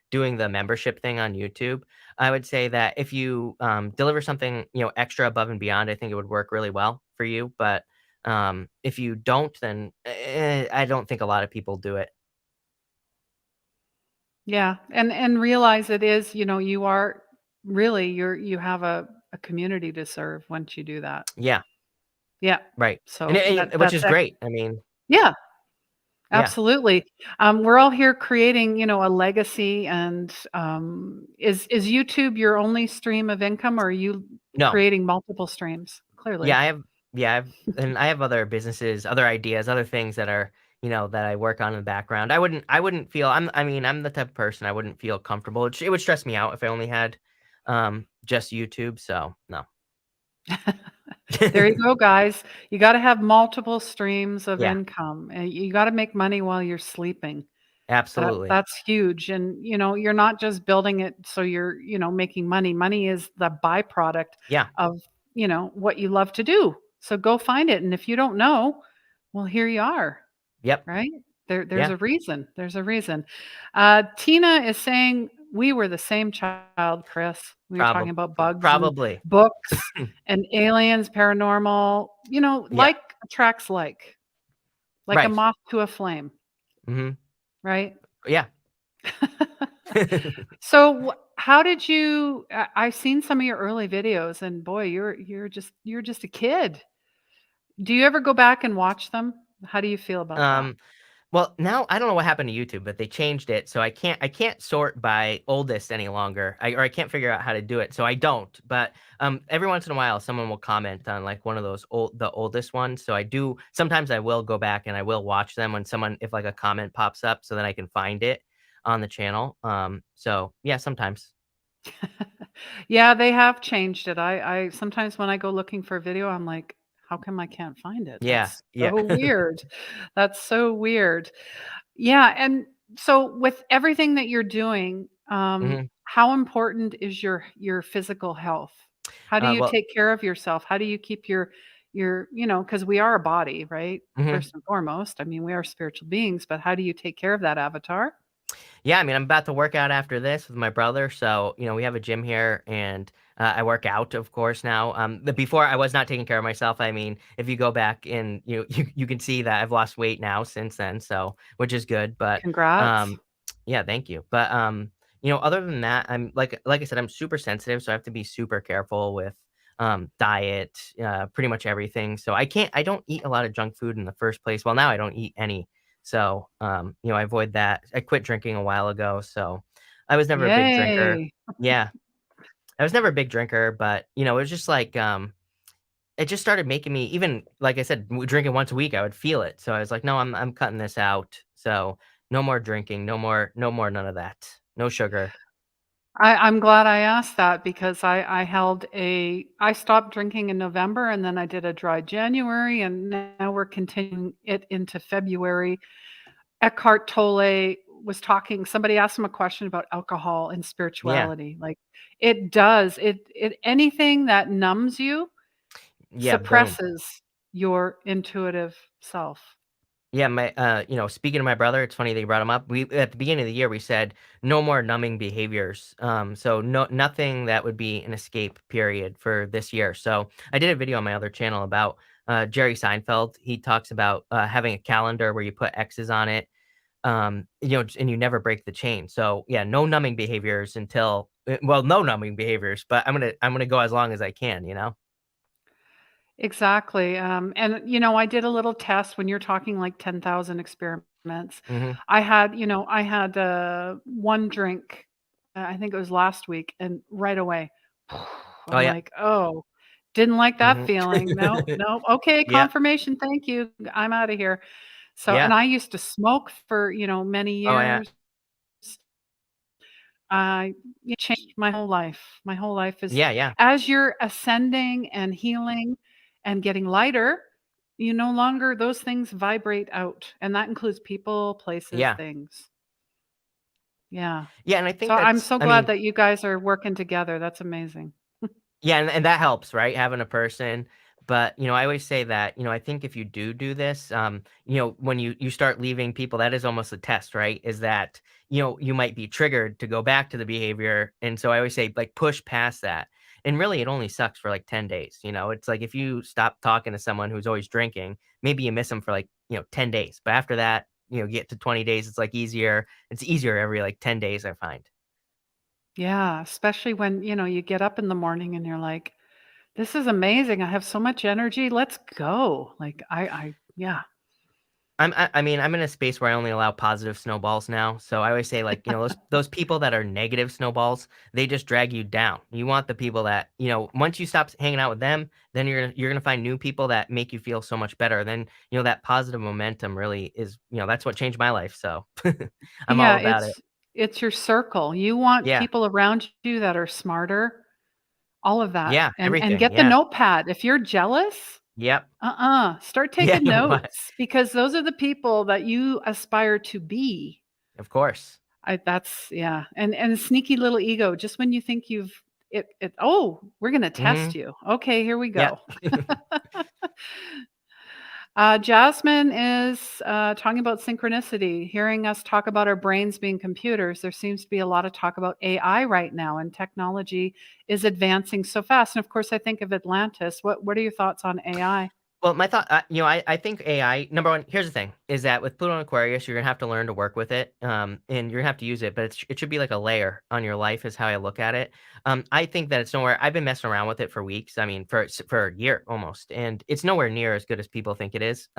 doing the membership thing on YouTube. I would say that if you deliver something extra above and beyond, I think it would work really well for you. But if you don't, then I don't think a lot of people do it.
Yeah, and realize it is, you are really you have a community to serve once you do that.
Yeah,
Yeah.
right, and,
So
and which is great. I mean,
yeah,
yeah,
absolutely. We're all here creating, a legacy, and is YouTube your only stream of income, or are you
no,
creating multiple streams?
yeah,
Clearly.
I have, yeah, I have other businesses, other ideas, other things that are that I work on in the background. I wouldn't feel I mean, I'm the type of person I wouldn't feel comfortable. It would stress me out if I only had just YouTube, so no.
There you go, guys. You gotta have multiple streams of
Yeah,
income, and you gotta make money while you're sleeping.
absolutely.
That's huge, and, you're not just building it so you're, making money. Money is the byproduct
Yeah.
of, what you love to do. So go find it, and if you don't know, well, here you are.
Yep.
Right? There's
Yeah.
a reason. There's a reason. Tina is saying we were the same child, Chris. We were talking
Probably.
about bugs and
Probably.
books and aliens, paranormal.
Yeah.
Like attracts like a
Right.
moth to a flame,
Mhm.
right?
Yeah.
So how did you? I've seen some of your early videos, and boy, you're just a kid. Do you ever go back and watch them? How do you feel about that?
Um, well, now I don't know what happened to YouTube, but they changed it, so I can't sort by oldest any longer. I can't figure out how to do it, so I don't. But every once in a while, someone will comment on like one of those the oldest ones. So I do sometimes I will go back and I will watch them when someone if like a comment pops up, so then I can find it on the channel. So yeah, sometimes.
Yeah, they have changed it. I sometimes when I go looking for a video, I'm like, "How come I can't find it?
Yeah,
That's
yeah.
so weird." That's so weird. Yeah, and so with everything that you're doing,
Mhm.
how important is your physical health? How do you
Well,
take care of yourself? How do you keep your because we are a body, right?
mhm.
First and foremost. I mean, we are spiritual beings, but how do you take care of that avatar?
Yeah, I mean, I'm about to work out after this with my brother. So, we have a gym here and I work out, of course, now. Before I was not taking care of myself. I mean, if you go back and you can see that I've lost weight now since then. So, which is good. But,
Congrats.
um, yeah, thank you. But, other than that, I'm like I said, I'm super sensitive. So I have to be super careful with, diet, pretty much everything. So I don't eat a lot of junk food in the first place. Well, now I don't eat any. So, I avoid that. I quit drinking a while ago, so I was never a big drinker.
Yay.
Yeah, I was never a big drinker, but, it was just like, it just started making me even like I said, drinking once a week, I would feel it. So I was like, "No, I'm cutting this out." So, no more drinking, no more none of that. No sugar.
I'm glad I asked that because I stopped drinking in November and then I did a dry January and now we're continuing it into February. Eckhart Tolle was talking, somebody asked him a question about alcohol and
Yeah.
spirituality. Like it does, it anything that numbs you
Yeah, boom.
suppresses your intuitive self.
Yeah, speaking of my brother, it's funny that you brought him up. We at the beginning of the year we said no more numbing behaviors. So nothing that would be an escape period for this year. So I did a video on my other channel about Jerry Seinfeld. He talks about having a calendar where you put X's on it. And you never break the chain. So yeah, no numbing behaviors until well, no numbing behaviors, but I'm gonna go as long as I can.
Exactly, and, I did a little test when you're talking like 10,000 experiments.
Hmm.
I had, 1 drink, I think it was last week, and right away,
Oh
I'm
yeah.
like, "Oh, didn't like that
Hmm.
feeling. No, no, okay,
Yeah.
confirmation, thank you, I'm out of here." So
Yeah.
and I used to smoke for, many
Oh yeah.
years. I It changed my whole life. My whole life is
Yeah. Yeah.
as you're ascending and healing and getting lighter, you no longer those things vibrate out, and that includes people, places,
Yeah.
things. Yeah.
Yeah. And I
So
think
I'm
that's
so
I
glad
mean,
that you guys are working together. That's amazing.
yeah, and that helps, right? Having a person. But, I always say that, I think if you do this, when you start leaving people, that is almost a test, right? Is that, you might be triggered to go back to the behavior. And so I always say, like, push past that. And really, it only sucks for like 10 days. It's like if you stop talking to someone who's always drinking, maybe you miss them for like, 10 days. But after that, get to 20 days, it's like easier. It's easier every like 10 days, I find.
Yeah, especially when, you get up in the morning and you're like, "This is amazing. I have so much energy. Let's go." Like, I yeah.
I mean, I'm in a space where I only allow positive snowballs now, so I always say, like, those people that are negative snowballs, they just drag you down. You want the people that, once you stop hanging out with them, then you're gonna find new people that make you feel so much better. Then, that positive momentum really is, that's what changed my life, so I'm all
Yeah,
about it.
it's your circle. You want
Yeah.
people around you that are smarter, all of that,
Yeah,
and
everything,
get the
yeah.
notepad. If you're jealous,
Yep.
start
Yeah,
taking
what?
notes because those are the people that you aspire to be.
Of course.
That's yeah, and sneaky little ego, just when you think you've "Oh, we're gonna test
Mhm.
you. Okay, here we
Yep.
go." Jasmine is talking about synchronicity. Hearing us talk about our brains being computers, there seems to be a lot of talk about AI right now, and technology is advancing so fast. And of course, I think of Atlantis. What are your thoughts on AI?
Well, my thought, I think AI, number one, here's the thing, is that with Pluto and Aquarius, you're gonna have to learn to work with it, and you're gonna have to use it, but it should be like a layer on your life, is how I look at it. I think that it's nowhere. I've been messing around with it for weeks. I mean, for a year almost, and it's nowhere near as good as people think it is.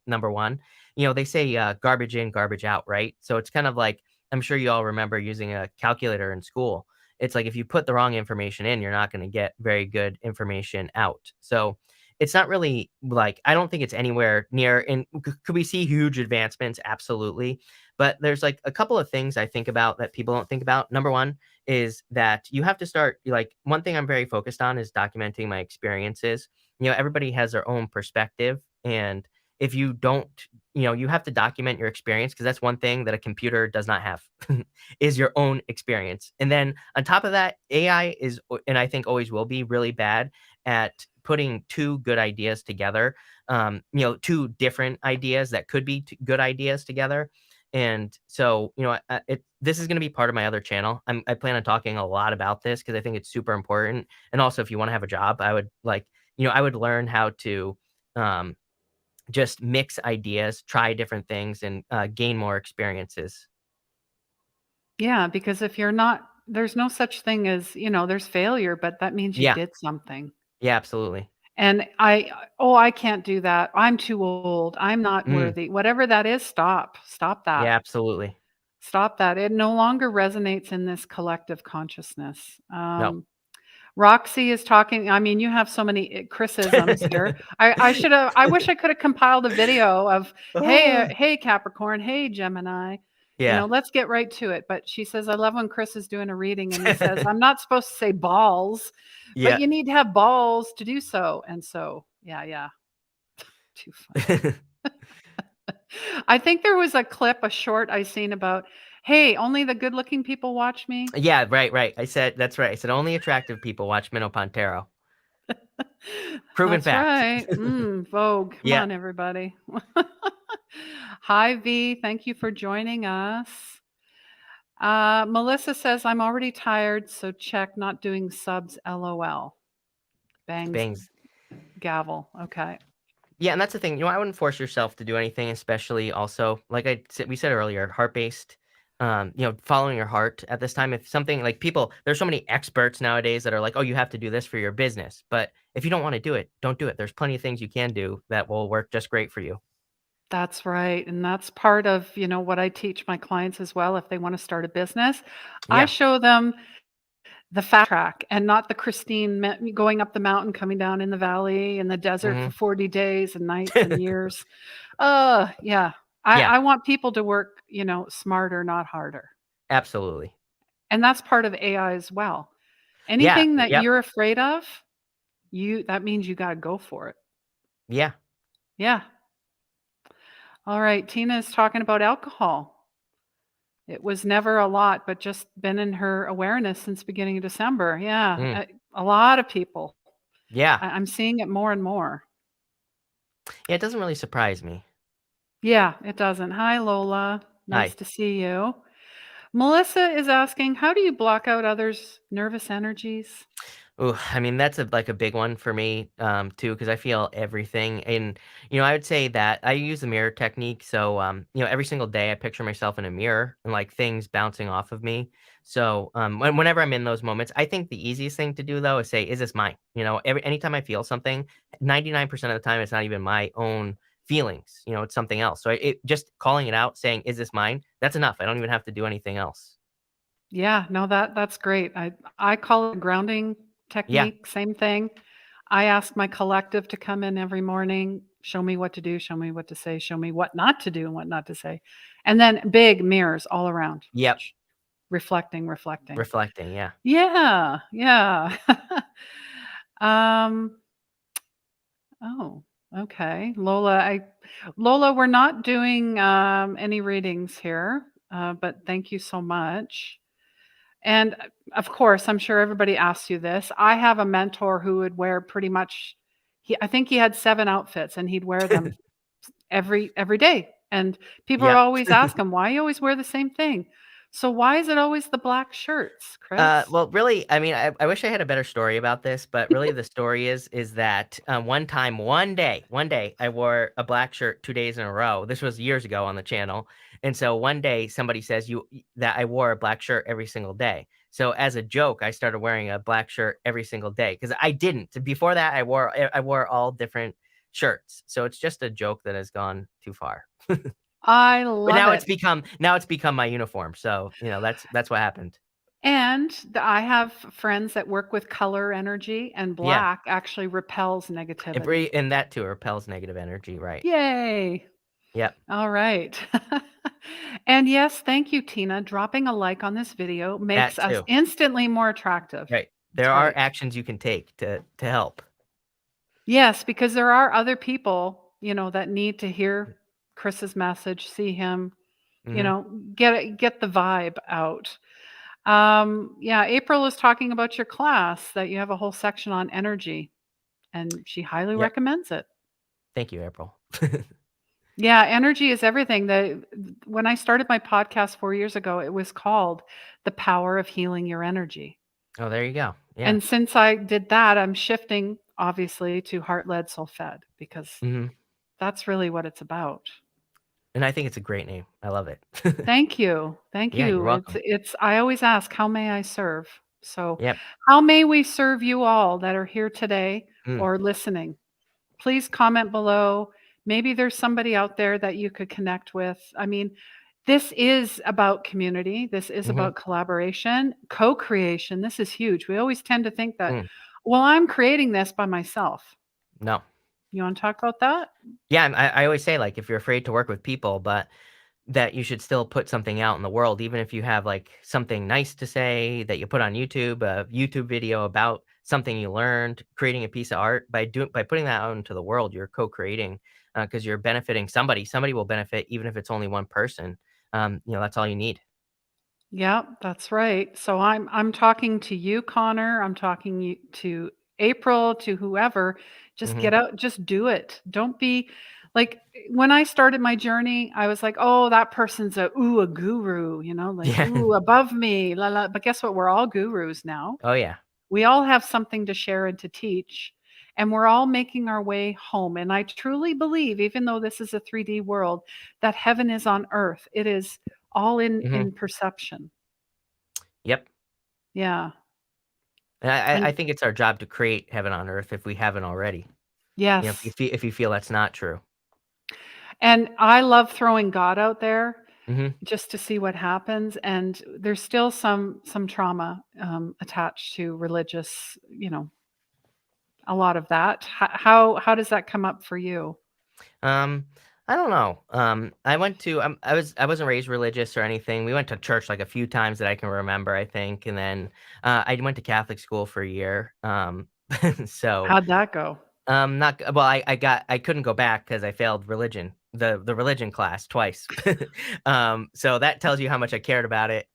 Number one, they say garbage in, garbage out, right? So it's kind of like, I'm sure you all remember using a calculator in school. It's like if you put the wrong information in, you're not going to get very good information out. So it's not really like, I don't think it's anywhere near. And could we see huge advancements? Absolutely. But there's like a couple of things I think about that people don't think about. Number one is that you have to start, like, one thing I'm very focused on is documenting my experiences. Everybody has their own perspective. And if you don't, you have to document your experience, because that's one thing that a computer does not have is your own experience. And then on top of that, AI is, and I think always will be, really bad at putting two good ideas together, two different ideas that could be good ideas together. And so, this is going to be part of my other channel. I plan on talking a lot about this because I think it's super important. And also, if you want to have a job, I would like, I would learn how to um, just mix ideas, try different things, and gain more experiences.
Yeah, because if you're not, there's no such thing as, there's failure, but that means you
Yeah.
did something.
Yeah. Absolutely.
And I can't do that. I'm too old. I'm not
Mm,
worthy. Whatever that is, stop. Stop that.
yeah. Absolutely.
Stop that. It no longer resonates in this collective consciousness.
No.
Roxy is talking. I mean, you have so many Chrisisms here. I should have. I wish I could have compiled a video of, hey,
Ah,
hey, Capricorn, hey, Gemini.
yeah.
Let's get right to it. But she says, I love when Chris is doing a reading and he says, I'm not supposed to say balls, but
Yeah.
you need to have balls to do so. And so, yeah, yeah, too funny. I think there was a clip, a short I seen about, hey, only the good-looking people watch me.
Yeah, right, right. I said that's right. I said only attractive people watch Minnow. Proven
That's
fact.
right. Vogue. Come
Yeah.
on, everybody. Hi, V. Thank you for joining us. Melissa says, I'm already tired, so check not doing subs, lol. Bangs
Bangs.
gavel. Okay.
Yeah, and that's the thing. I wouldn't force yourself to do anything, especially also, like we said earlier, heart based. Following your heart at this time. If something like people, there's so many experts nowadays that are like, oh, you have to do this for your business. But if you don't want to do it, don't do it. There's plenty of things you can do that will work just great for you.
That's right. And that's part of, what I teach my clients as well if they want to start a business. I
Yeah.
show them the fast track and not the Christine going up the mountain, coming down in the valley, in the desert for
Hmm.
40 days and nights and years. Yeah.
Yeah.
I want people to work, smarter, not harder.
Absolutely.
And that's part of AI as well.
Yeah.
Anything that
Yep.
you're afraid of, that means you got to go for it.
Yeah.
Yeah. All right. Tina is talking about alcohol. It was never a lot, but just been in her awareness since beginning of December. Yeah.
Mm.
A lot of people.
Yeah.
I'm seeing it more and more.
Yeah. It doesn't really surprise me.
Yeah, it doesn't. Hi, Lola. Nice
Hi.
to see you. Melissa is asking, how do you block out others' nervous energies?
Ooh, I mean, that's like a big one for me, too, because I feel everything. And, I would say that I use the mirror technique. So, every single day I picture myself in a mirror and like things bouncing off of me. So, whenever I'm in those moments, I think the easiest thing to do though is say, is this mine? Anytime I feel something, 99% of the time, it's not even my own feelings, it's something else. So it just calling it out, saying, "Is this mine?" That's enough. I don't even have to do anything else.
Yeah, no, that's great. I call it grounding
Yeah.
technique, same thing. I ask my collective to come in every morning, show me what to do, show me what to say, show me what not to do and what not to say. And then big mirrors all around,
Yep.
reflecting, reflecting.
Reflecting, yeah.
Yeah, yeah. um, oh, okay. Lola, we're not doing any readings here, but thank you so much. And of course, I'm sure everybody asks you this. I have a mentor who would wear pretty much I think he had 7 outfits and he'd wear them every day. And people are
Yeah.
always ask him, "Why you always wear the same thing?" So why is it always the black shirts, Chris?
Well, really, I mean, I wish I had a better story about this, but really the story is that one time, one day, I wore a black shirt 2 days in a row. This was years ago on the channel, and so one day somebody says that I wore a black shirt every single day. So as a joke, I started wearing a black shirt every single day because I didn't before that. I wore all different shirts, so it's just a joke that has gone too far.
I
But
love it.
now it's become my uniform. So that's what happened.
And I have friends that work with color energy, and
Yeah.
black actually repels negativity.
And that too repels negative energy, right.
Yay.
Yep,
All right. And yes, thank you, Tina. Dropping a like on this video makes
that
us
too,
instantly more attractive.
right.
That's
There are
right.
actions you can take to help.
Yes, because there are other people, that need to hear Chris's message, see him,
Mhm.
get the vibe out. Yeah, April was talking about your class that you have a whole section on energy, and she highly
Yep.
recommends it.
Thank you, April.
Yeah, energy is everything. When I started my podcast 4 years ago, it was called The Power of Healing Your Energy.
Oh, there you go. Yeah.
And since I did that, I'm shifting obviously to heart led, soul fed because
Mhm.
that's really what it's about.
And I think it's a great name. I love it.
Thank you. Thank
Yeah, you're
you.
welcome.
It's I always ask, how may I serve? So,
Yep.
how may we serve you all that are here today
Mm.
or listening? Please comment below. Maybe there's somebody out there that you could connect with. I mean, this is about community. This is
Mhm.
about collaboration, co-creation. This is huge. We always tend to think that,
Mm.
well, I'm creating this by myself.
No.
You want to talk about that?
Yeah, I always say, like, if you're afraid to work with people, but that you should still put something out in the world, even if you have, like, something nice to say that you put on YouTube, a YouTube video about something you learned, creating a piece of art. By putting that out into the world, you're co-creating, because 'cause you're benefiting somebody. Somebody will benefit even if it's only one person. That's all you need.
Yeah, that's right. So I'm talking to you, Connor. I'm talking to April, to whoever. Just
Mhm.
get out, just do it. Don't be like when I started my journey, I was like, oh, that person's a guru, like
Yeah.
ooh, above me, la la. But guess what? We're all gurus now.
Oh, yeah.
We all have something to share and to teach, and we're all making our way home. And I truly believe, even though this is a 3D world, that heaven is on earth. It is all
Mhm.
in perception.
Yep.
Yeah.
And I
And
think it's our job to create heaven on earth if we haven't already.
yes.
If you feel that's not true.
And I love throwing God out there
Mhm.
just to see what happens. And there's still some trauma attached to religious, a lot of that. How does that come up for you?
Um, I don't know. I wasn't raised religious or anything. We went to church like a few times that I can remember, I think, and then I went to Catholic school for a year. So
How'd that go?
not g well, I couldn't go back because I failed the religion class twice. So that tells you how much I cared about it.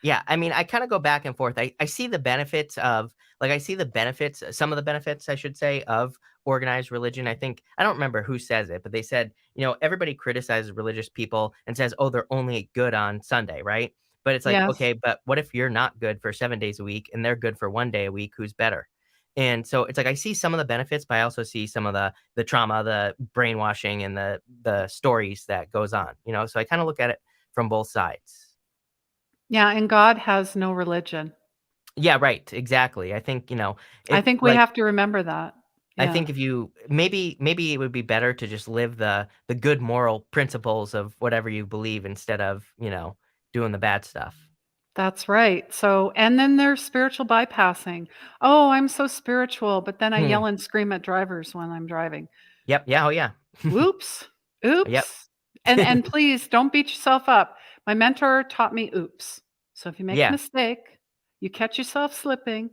Yeah, I mean, I kinda go back and forth. I see the benefits of I see the benefits some of the benefits, I should say, of organized religion. I don't remember who says it, but they said, everybody criticizes religious people and says, "Oh, they're only good on Sunday," right? But it's like,
Yes.
"Okay, but what if you're not good for 7 days a week and they're good for 1 day a week? Who's better?" And so it's like I see some of the benefits, but I also see some of the trauma, the brainwashing, and the stories that goes on. So I kind of look at it from both sides.
Yeah, and God has no religion.
Yeah, right, exactly. I think
I
it
think we
like
have to remember that.
I
Yeah,
think if you maybe it would be better to just live the good moral principles of whatever you believe instead of, doing the bad stuff.
that's right. So, and then there's spiritual bypassing. Oh, I'm so spiritual, but then I
Hmm.
yell and scream at drivers when I'm driving.
Yep. Yeah. Oh, yeah.
Oops.
Yep.
Oops. And please don't beat yourself up. My mentor taught me oops. So if you make a
Yeah.
mistake, you catch yourself slipping,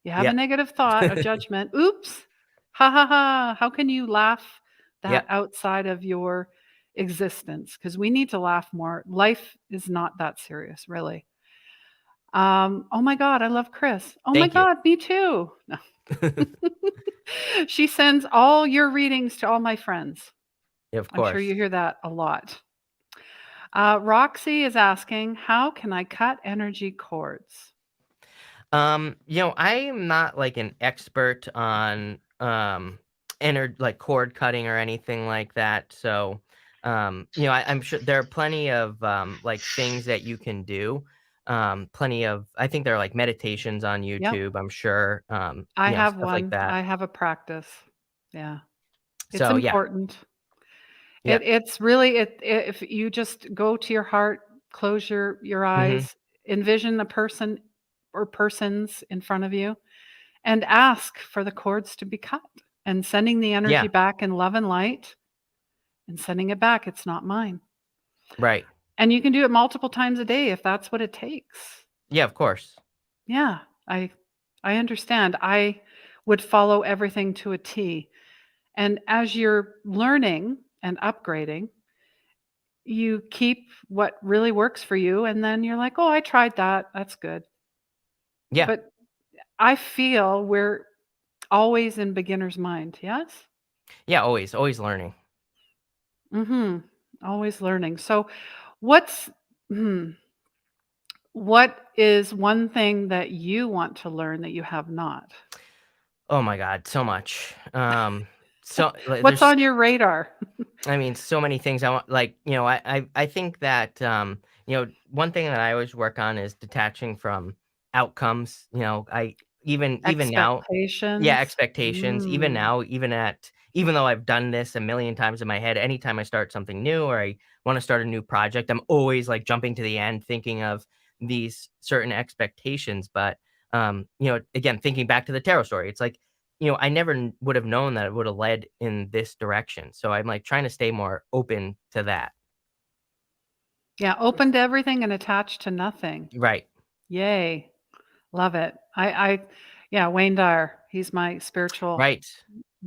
you have a
Yep.
negative thought, a judgment, oops. Ha ha ha. How can you laugh that
Yep.
outside of your existence? Because we need to laugh more. Life is not that serious, really. Oh my God, I love Chris. Oh my
Thank you.
God, me too. No. She sends all your readings to all my friends.
Of
I'm sure
course.
you hear that a lot. Roxy is asking, how can I cut energy cords?
I am not like an expert on like cord cutting or anything like that. So I'm sure there are plenty of like things that you can do. Plenty of I think there are like meditations on
Yep,
YouTube, I'm sure.
I have
Stuff like
one.
that.
I have a practice. Yeah, it's
So yeah.
important.
Yeah.
It's really if you just go to your heart, close your
Mhm.
eyes, envision a person or persons in front of you, and ask for the cords to be cut, and sending the energy
Yeah.
back in love and light, and sending it back. It's not mine.
Right.
And you can do it multiple times a day if that's what it takes.
Yeah, of course.
Yeah, I I understand. I would follow everything to a T. And as you're learning and upgrading, you keep what really works for you and then you're like, "Oh, I tried that. That's good."
Yeah.
But I feel we're always in beginner's mind. Yes?
Yeah, always learning.
Mhm. Always learning. So what's hmm, what is one thing that you want to learn that you have not?
Oh my god, so much. So like,
What's on your radar?
I mean, so many things I want like, I think that, one thing that I always work on is detaching from outcomes, even now. Yeah,
Expectations?
expectations. Even
Mm.
now, even though I've done this a million times in my head, anytime I start something new or I wanna start a new project, I'm always, like, jumping to the end thinking of these certain expectations, but, again, thinking back to the tarot story, it's like, I never would have known that it would have led in this direction, so I'm, like, trying to stay more open to that.
Yeah, open to everything and attached to nothing.
Right.
Yay. Love it. Yeah, Wayne Dyer, he's my spiritual
Right.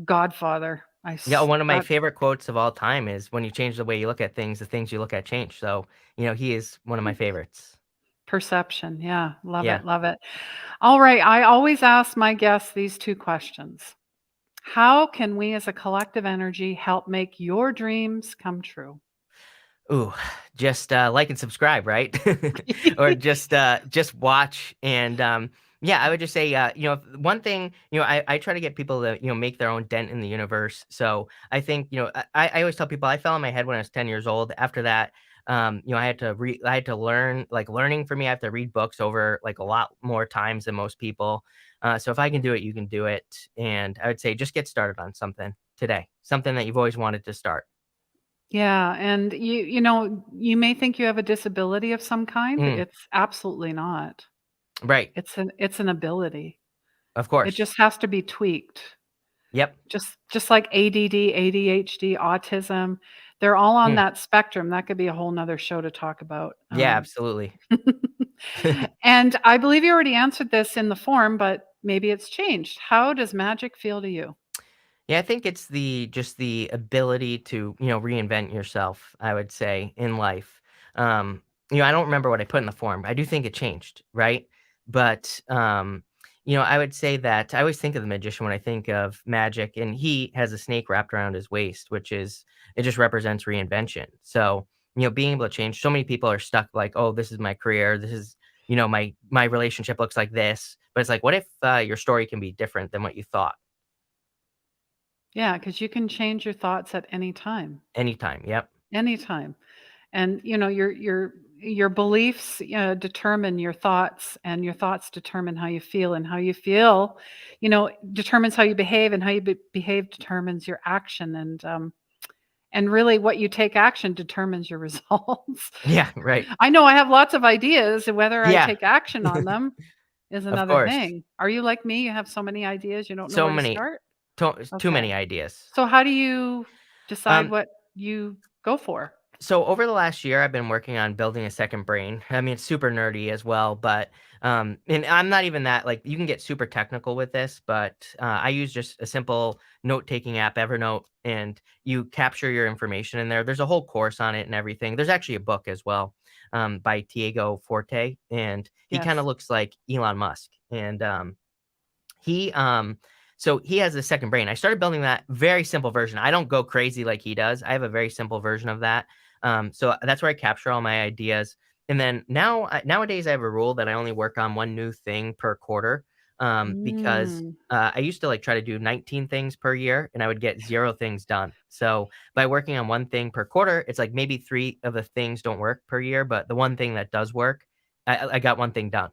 godfather.
Yeah, one of my
That's
favorite quotes of all time is, "When you change the way you look at things, the things you look at change." So, he is one of my favorites.
perception. Yeah, love
Yeah.
it, love it. All right, I always ask my guests these 2 questions. How can we as a collective energy help make your dreams come true?
Ooh, just, like and subscribe, right? Or just watch and, yeah, I would just say, one thing, I try to get people to, make their own dent in the universe. So I think, I always tell people I fell on my head when I was 10 years old. After that, I had to learn, like learning for me, I have to read books over like a lot more times than most people. So if I can do it, you can do it. And I would say just get started on something today, something that you've always wanted to start.
Yeah, and you may think you have a disability of some kind.
Mm,
It's absolutely not.
right.
It's an ability.
Of
It
course.
just has to be tweaked.
Yep.
Just like ADD, ADHD, autism, they're all on
Mm.
that spectrum. That could be a whole 'nother show to talk about.
Yeah, absolutely.
And I believe you already answered this in the form, but maybe it's changed. How does magic feel to you?
Yeah, I think it's just the ability to, reinvent yourself, I would say, in life. I don't remember what I put in the form. I do think it changed, right? But I would say that I always think of the magician when I think of magic, and he has a snake wrapped around his waist, which is it just represents reinvention. So, being able to change, so many people are stuck like, oh, this is my career, this is, my relationship looks like this. But it's like, what if your story can be different than what you thought?
Yeah, because you can change your thoughts at any time.
Anytime. Yep.
Anytime. And, your your beliefs determine your thoughts, and your thoughts determine how you feel, and how you feel, determines how you behave, and how you behave determines your action, and really what you take action determines your results.
Yeah, right.
I know I have lots of ideas, and whether I
Yeah,
take action on them is
of
another
course.
thing. Are you like me? You have so many ideas, you don't know
So
where to
many,
start?
too
Okay.
many ideas.
So how do you decide
Um,
what you go for?
so over the last year, I've been working on building a second brain. I mean, it's super nerdy as well, but and I'm not even that like you can get super technical with this, but I use just a simple note-taking app, Evernote, and you capture your information in there. There's a whole course on it and everything. There's actually a book as well, by Diego Forte, and he kind of
Yes.
looks like Elon Musk, and he, so he has the second brain. I started building that very simple version. I don't go crazy like he does. I have a very simple version of that. So that's where I capture all my ideas. And then nowadays I have a rule that I only work on one new thing per quarter. Because
Mm.
I used to like try to do 19 things per year and I would get 0 things done. So by working on one thing per quarter, it's like maybe 3 of the things don't work per year, but the one thing that does work, I got one thing done.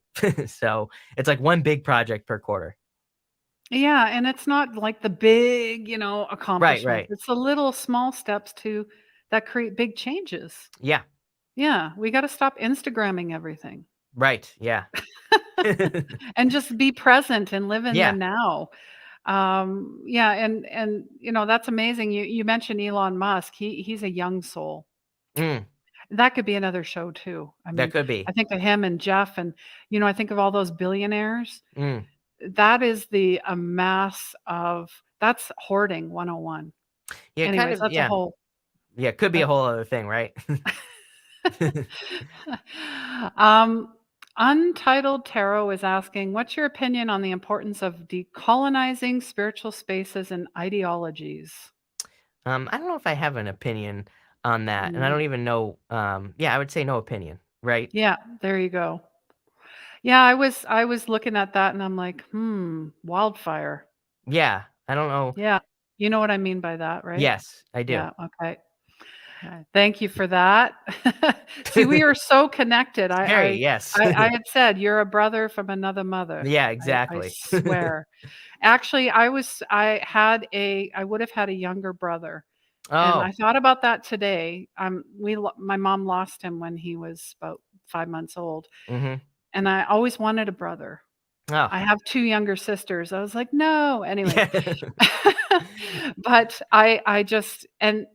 So it's like one big project per quarter.
Yeah, and it's not like the big,
Right,
accomplishments.
right.
It's the little small steps that create big changes.
Yeah,
Yeah, we gotta stop Instagramming everything
right, yeah.
and just be present and live in the
Yeah,
now. Yeah, and that's amazing. You mentioned Elon Musk. He's a young soul.
mm,
That could be another show too. I
that
mean,
could
I
be.
think of him and Jeff, and I think of all those billionaires.
Mm.
That is the amass of that's hoarding 101.
Yeah, kind
Anyways,
of, yeah. Yeah, could be a
that's
whole other thing, right?
um, Untitled Tarot is asking, what's your opinion on the importance of decolonizing spiritual spaces and ideologies?
I don't know if I have an opinion on that, and I
Mm,
don't even know, yeah, I would say no opinion, right?
yeah, there you go. Yeah, I was looking at that and I'm like, wildfire.
Yeah, I don't know.
Yeah. You know what I mean by that, right?
Yes, I do.
Yeah, okay. Thank you for that. See, we are so connected. I
Very,
I
yes.
I I had said, "You're a brother from another mother."
Yeah,
I
exactly.
swear. Actually, I would have had a younger brother, and I
Oh,
thought about that today. My mom lost him when he was about 5 months old,
mhm.
and I always wanted a brother.
Oh,
I have 2 younger sisters. I was like, "No." Anyways,
yeah.
but I just and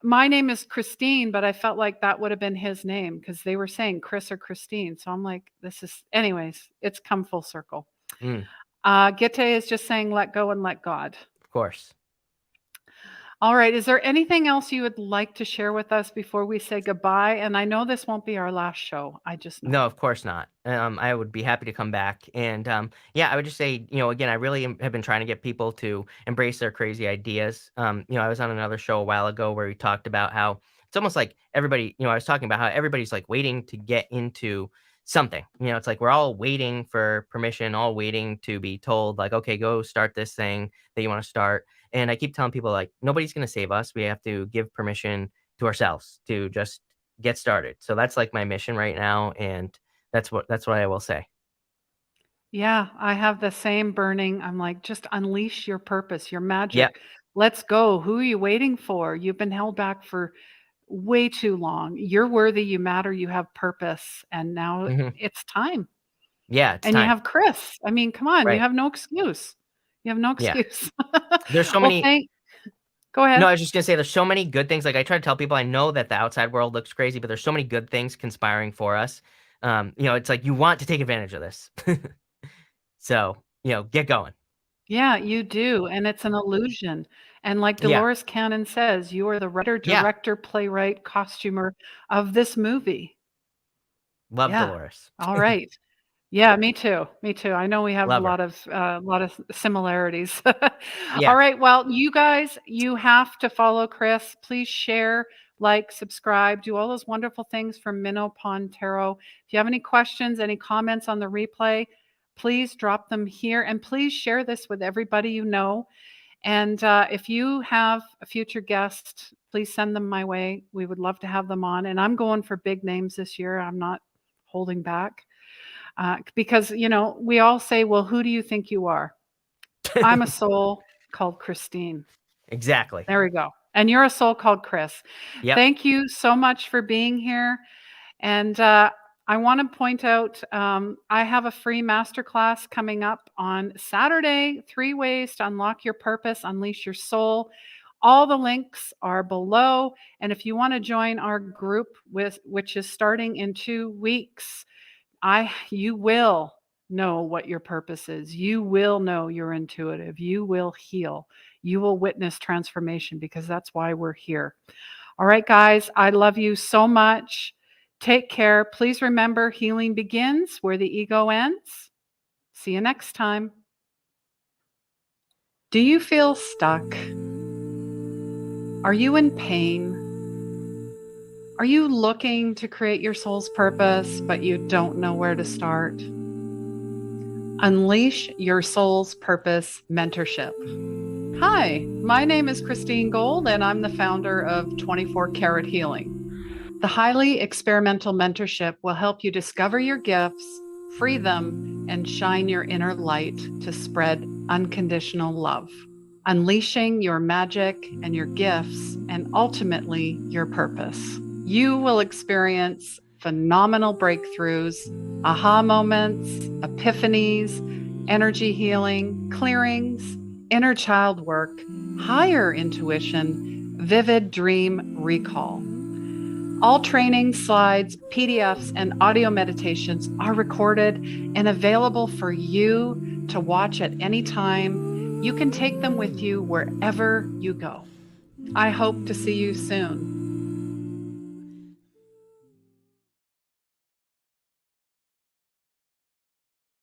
my name is Christine, but I felt like that would have been his name because they were saying Chris or Christine. So I'm like, this is, anyways, it's come full circle.
Mm,
Gitte is just saying, let go and let God.
of course.
All right. Is there anything else you would like to share with us before we say goodbye? And I know this won't be our last show. I just know
No,
it.
of course not. I would be happy to come back. And yeah, I would just say, again, I really have been trying to get people to embrace their crazy ideas. I was on another show a while ago where we talked about how it's almost like everybody, I was talking about how everybody's like waiting to get into something. It's like we're all waiting for permission, all waiting to be told, like, okay, go start this thing that you want to start. And I keep telling people, like, nobody's going to save us. We have to give permission to ourselves to just get started. So that's like my mission right now, and that's what I will say.
Yeah, I have the same burning. I'm like, just unleash your purpose, your
Yep.
magic. Let's go. Who are you waiting for? You've been held back for way too long. You're worthy, you matter, you have purpose, and now
Mhm.
it's time.
Yeah, it's
And you
time.
have Chris. I mean, come on, you
Right.
have no excuse. You have no
Yeah.
excuse.
There's so
Well,
many
go
No,
ahead.
I was just gonna say there's so many good things. Like I try to tell people I know that the outside world looks crazy, but there's so many good things conspiring for us. It's like you want to take advantage of this. So, get going.
Yeah, you do, and it's an illusion. And like
Yeah.
Dolores Cannon says, you are the writer,
Yeah.
director, playwright, costumer of this movie.
Love
Yeah.
Dolores.
All right. Yeah, me too. Me too. I know we have a
Love her.
lot of similarities. All
Yeah.
right. Well, you guys, you have to follow Chris. Please share, like, subscribe, do all those wonderful things from Minnow Pond Tarot. If you have any questions, any comments on the replay, please drop them here, and please share this with everybody you know. And if you have a future guest please send them my way. We would love to have them on. And I'm going for big names this year. I'm not holding back because, we all say, well, who do you think you are? I'm a soul called Christine.
Exactly.
There we go. And you're a soul called Chris.
Yep.
Thank you so much for being here. And I want to point out I have a free masterclass coming up on Saturday, 3 ways to unlock your purpose, unleash your soul. All the links are below. And if you want to join our group, which is starting in 2 weeks, you will know what your purpose is. You will know you're intuitive. You will heal. You will witness transformation, because that's why we're here. All right, guys, I love you so much. Take care. Please remember, healing begins where the ego ends. See you next time. Do you feel stuck? Are you in pain? Are you looking to create your soul's purpose, but you don't know where to start? Unleash Your Soul's Purpose Mentorship. Hi, my name is Christine Gold, and I'm the founder of 24 Karat Healing. The highly experimental mentorship will help you discover your gifts, free them, and shine your inner light to spread unconditional love, unleashing your magic and your gifts, and ultimately your purpose. You will experience phenomenal breakthroughs, aha moments, epiphanies, energy healing, clearings, inner child work, higher intuition, vivid dream recall. All training slides, PDFs, and audio meditations are recorded and available for you to watch at any time. You can take them with you wherever you go. I hope to see you soon.